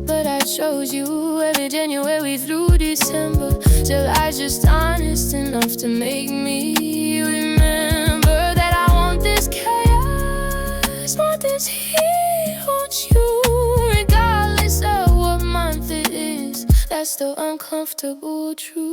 but I chose you every January through December. July's just honest enough to make me remember that I want this chaos, want this heat, want you, regardless of what month it is. That's the uncomfortable truth.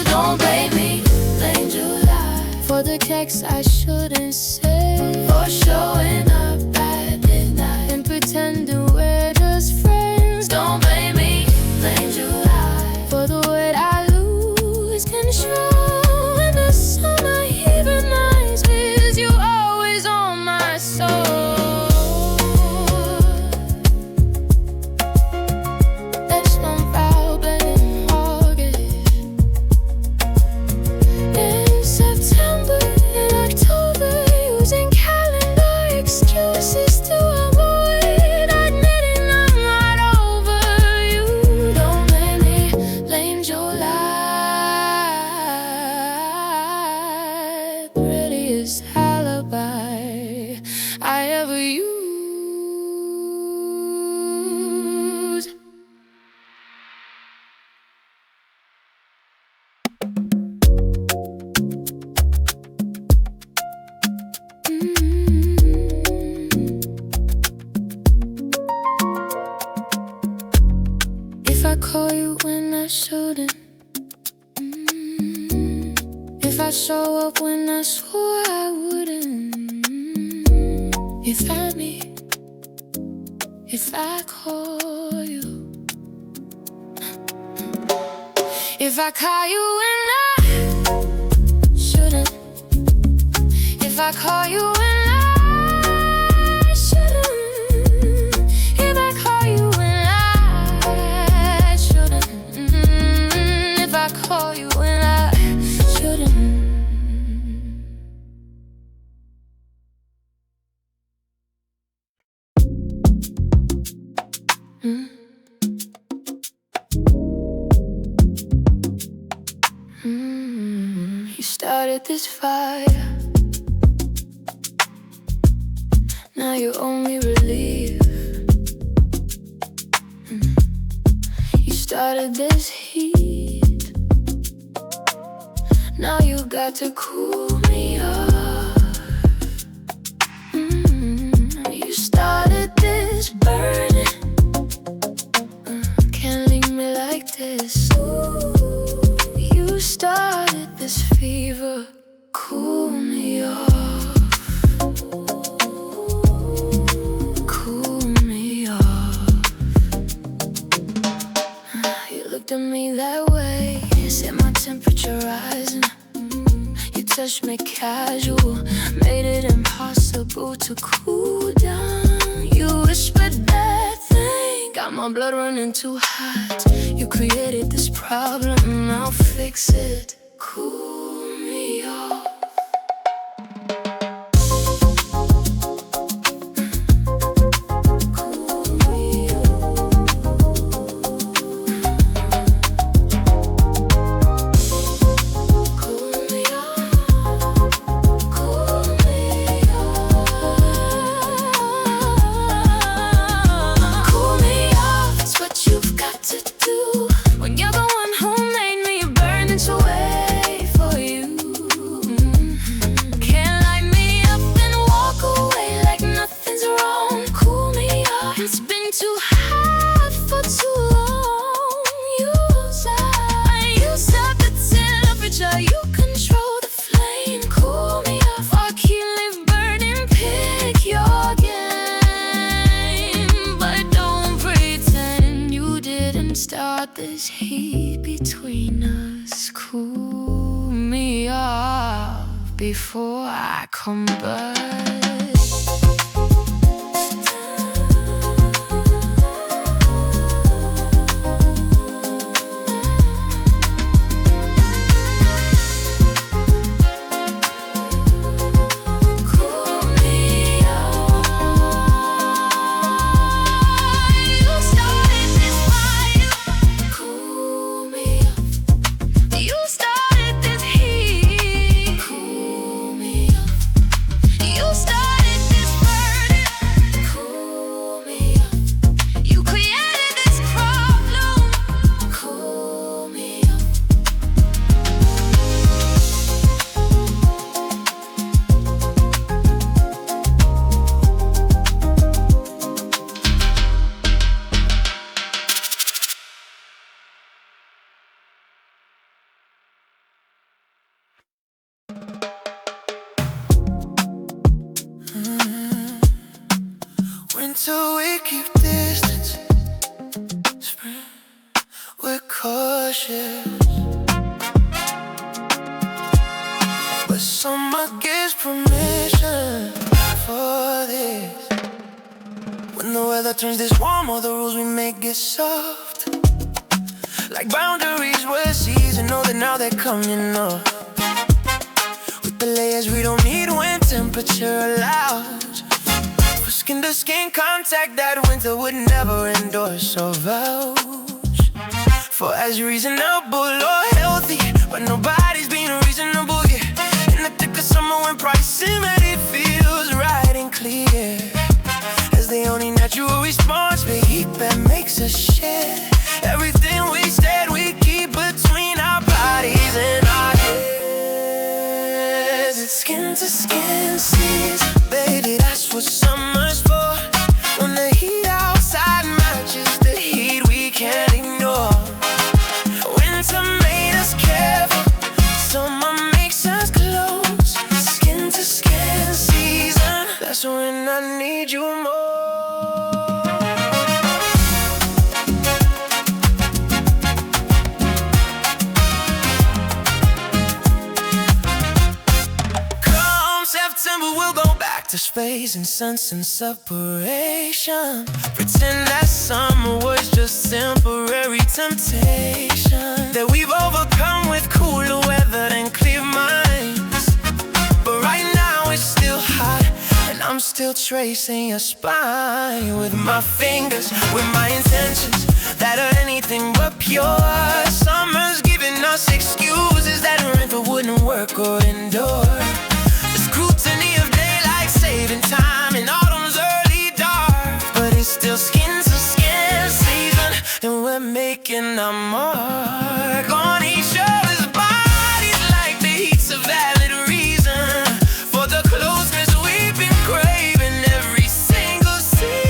Don't blame me, blame July for the texts I shouldn't say, for showing up at midnight and pretending we're just friends. Don't blame me, blame July for the way I lose control when the summer heat reminds me you're always on my soul. Excuses to avoid admitting I'm not over you. Don't blame me, blame July. Prettiest alibi I ever used. If I call you when I shouldn't, if I show up when I swore I wouldn't, if I call you, if I call you when I shouldn't, if I call you when I shouldn't, if I call you when I shouldn't, if I call you when I shouldn't. started this fire. Now you owe me relief. You started this heat. Now you got to cool me off. You started this burning. Can't leave me like this. You started this fever. Cool me off. Cool me off. You looked at me that way, set my temperature rising. You touched me casual, made it impossible to cool down. You whispered that thing, got my blood running too hot. You created this problem, I'll fix it. Cool me off. This heat between us, cool me off before I combust. Winter we keep distance, spring we're cautious, but summer gives permission for this. When the weather turns this warm, all the rules we make get soft, like boundaries were seasoned, know that now they're coming up. With the layers we don't need when temperature allows. Skin to skin contact that winter would never endorse or vouch for as reasonable or healthy, but nobody's being reasonable yet. In the thick of summer when proximity feels right and clear, as the only natural response, the heat that makes us share everything we said we keep between our bodies and our heads. It's skin to skin season, baby, that's what summer's for. When the heat outside matches the heat we can't ignore. Winter made us careful, summer makes us close. Skin to skin season, that's when I need you more. September we'll go back to space and sense and separation. Pretend that summer was just temporary temptation that we've overcome with cooler weather and clear minds. But right now it's still hot, and I'm still tracing your spine with my fingers, with my intentions that are anything but pure. Summer's giving us excuses that winter wouldn't work work or indoor. The scrutiny of daylight saving time in autumn's early dark, but it's still skin to skin season, and we're making our mark on each other's bodies like the heat's a valid reason for the closeness we've been craving every single season.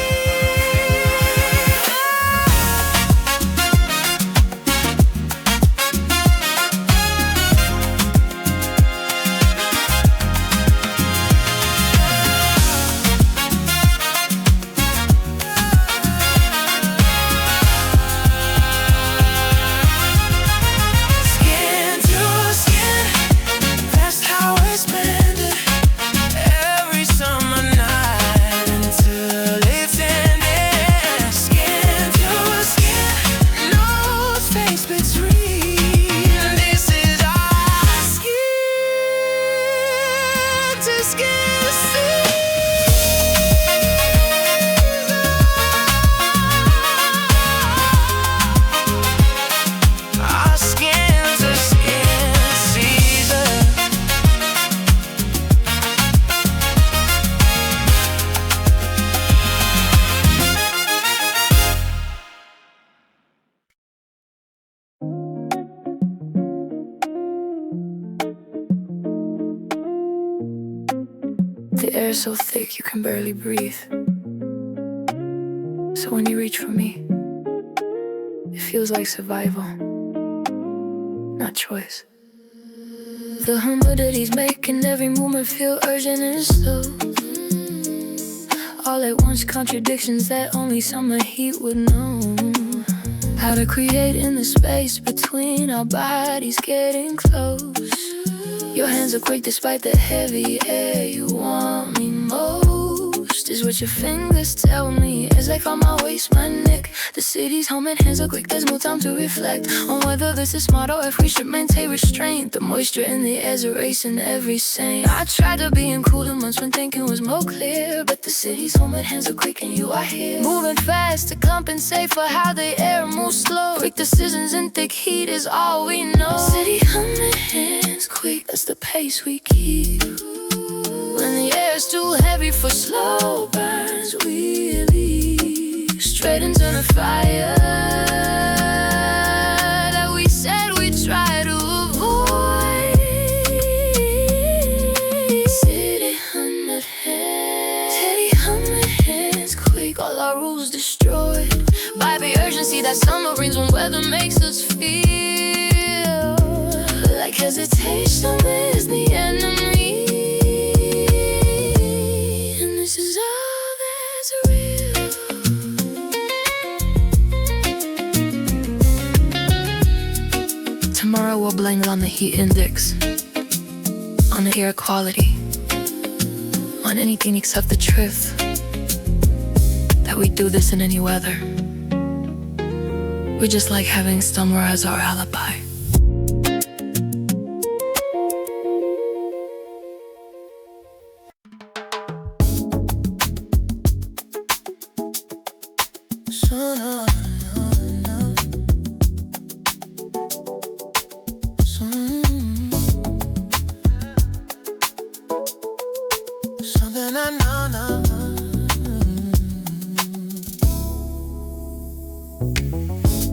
The air's so thick you can barely breathe. So when you reach for me, it feels like survival, not choice. The humidity's making every movement feel urgent and slow. All at once contradictions that only summer heat would know. How to create in the space between our bodies getting close. Your hands are quick despite the heavy air. You want me most is what your fingers tell me as I find my waist, my neck. The city's home and hands are quick, there's no time to reflect on whether this is smart or if we should maintain restraint. The moisture in the air's erasing every saint. I tried to be in cooler months when thinking was more clear, but the city's home and hands are quick and you are here. Moving fast to compensate for how the air moves slow. Quick decisions in thick heat is all we know. City home and hands quick, that's the pace we keep. When the air's too heavy for slow burns, we leap straight into the fire that we said we'd try to avoid. City hundred hands quick, all our rules destroyed by the urgency that summer brings when weather makes us feel like hesitation is the enemy. This is all that's real. Tomorrow we'll blame it on the heat index, on the air quality, on anything except the truth that we do this in any weather. We just like having summer as our alibi.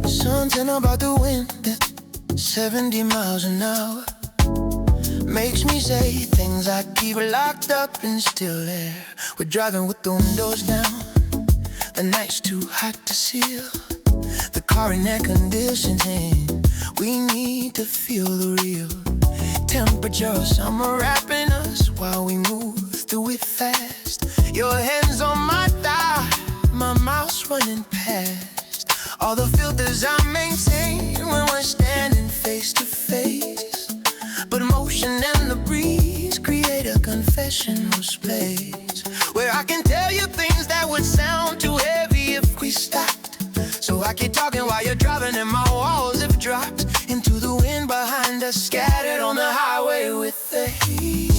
Something about the wind at 70 miles an hour makes me say things I keep locked up in still air. We're driving with the windows down, the night's too hot to seal, the car in air conditioning. We need to feel the real temperature of summer wrapping us while we move through it fast. Your hands on my thigh, my mouth's running past all the filters I maintain when we're standing face to face. But motion and the breeze create a confessional space where I can tell you things that would sound too heavy if we stopped. So I keep talking while you're driving and my walls have dropped into the wind behind us, scattered on the highway with the heat.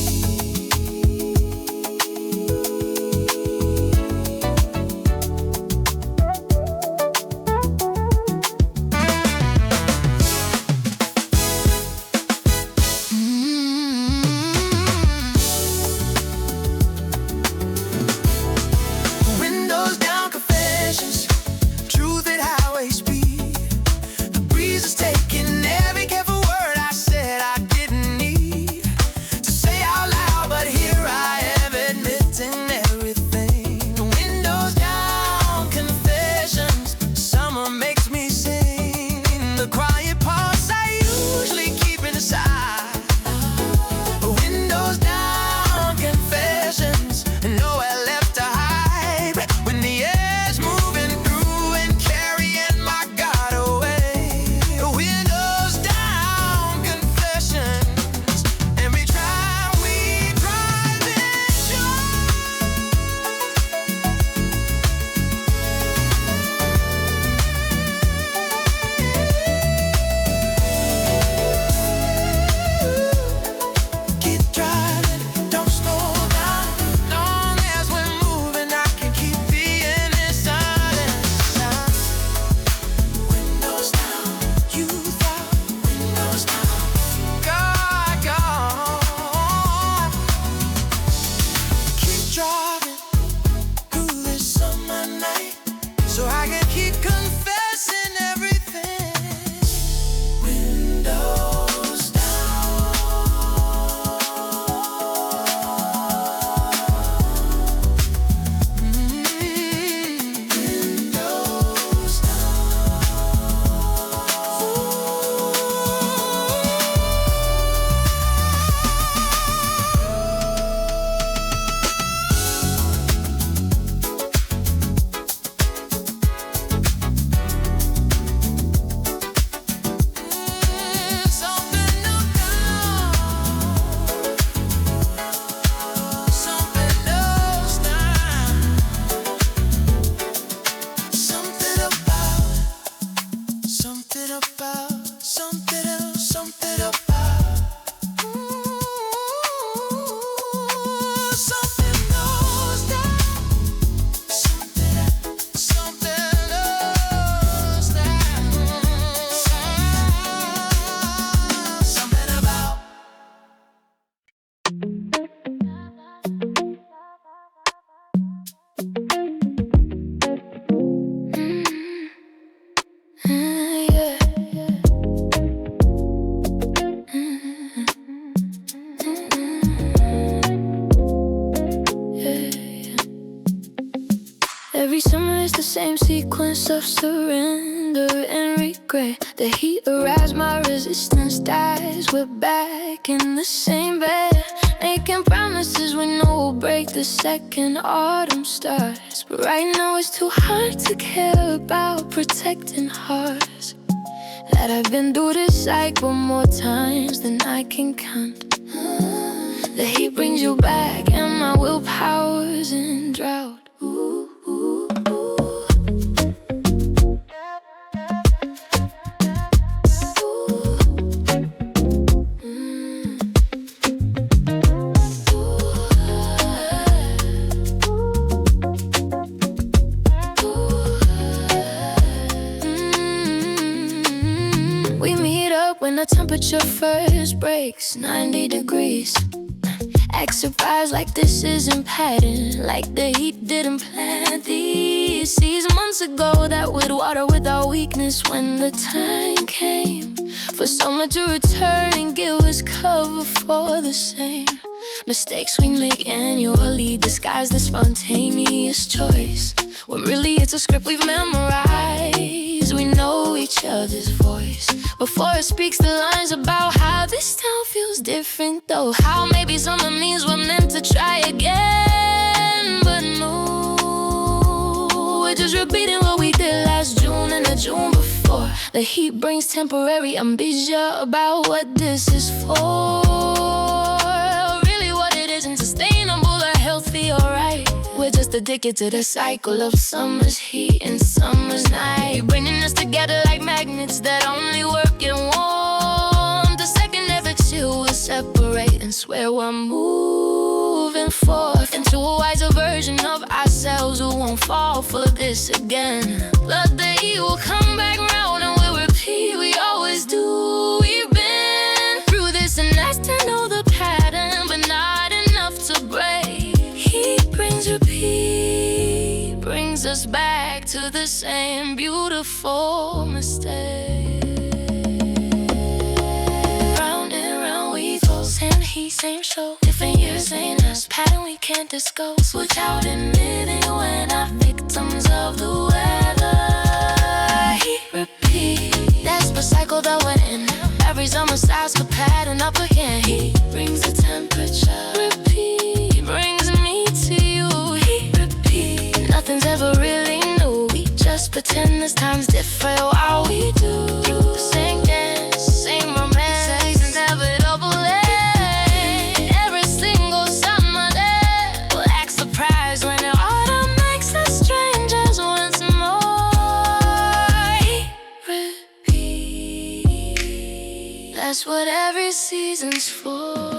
can keep confessing everything. Windows down. Windows Every summer is the same sequence of surrender and regret. The heat arrives, my resistance dies. We're back in the same bed, making promises we know will break the second autumn starts. But right now it's too hard to care about protecting hearts. That I've been through this cycle more times than I can count. The heat brings you back and my willpower's in drought. Ooh, ooh, ooh. We meet up when the temperature first breaks 90 degrees. Act surprised like this isn't pattern, like the heat didn't plant these seeds months ago that would water without weakness when the time came for summer to return and give us cover for the same mistakes we make annually, disguise the spontaneous choice when really it's a script we've memorized. We know each other's voice before it speaks the lines about how this town feels different though. How maybe summer means we're meant to try again, but no, we're just repeating what we did last June and the June before. The heat brings temporary amnesia about what this is for. Really what it isn't sustainable or healthy or right. We're just addicted to the cycle of summer's heat and summer's night, bringing us together like magnets that only work in warmth. The second never chill, we'll separate and swear we're moving forth into a wiser version of ourselves who won't fall for this again. But the heat will come back round and we'll repeat, we always do. We've been through this and that's to know the pattern, but not enough to break. Heat brings repeat, brings us back to the same beautiful mistake. Round and round we go, same heat, same show, different years, same us, pattern we can't discuss. Switch out admitting we're not victims of the weather. Heat repeat, that's the cycle that we're in. Every summer starts the pattern up again. Heat brings the temperature, repeat, brings me to you. Heat repeat, nothing's ever really new. We just pretend this time's different while we do the same dance, same romance, inevitable end. Every single summer day we'll act surprised when the autumn makes us strangers once more. Heat repeat, that's what every season's for.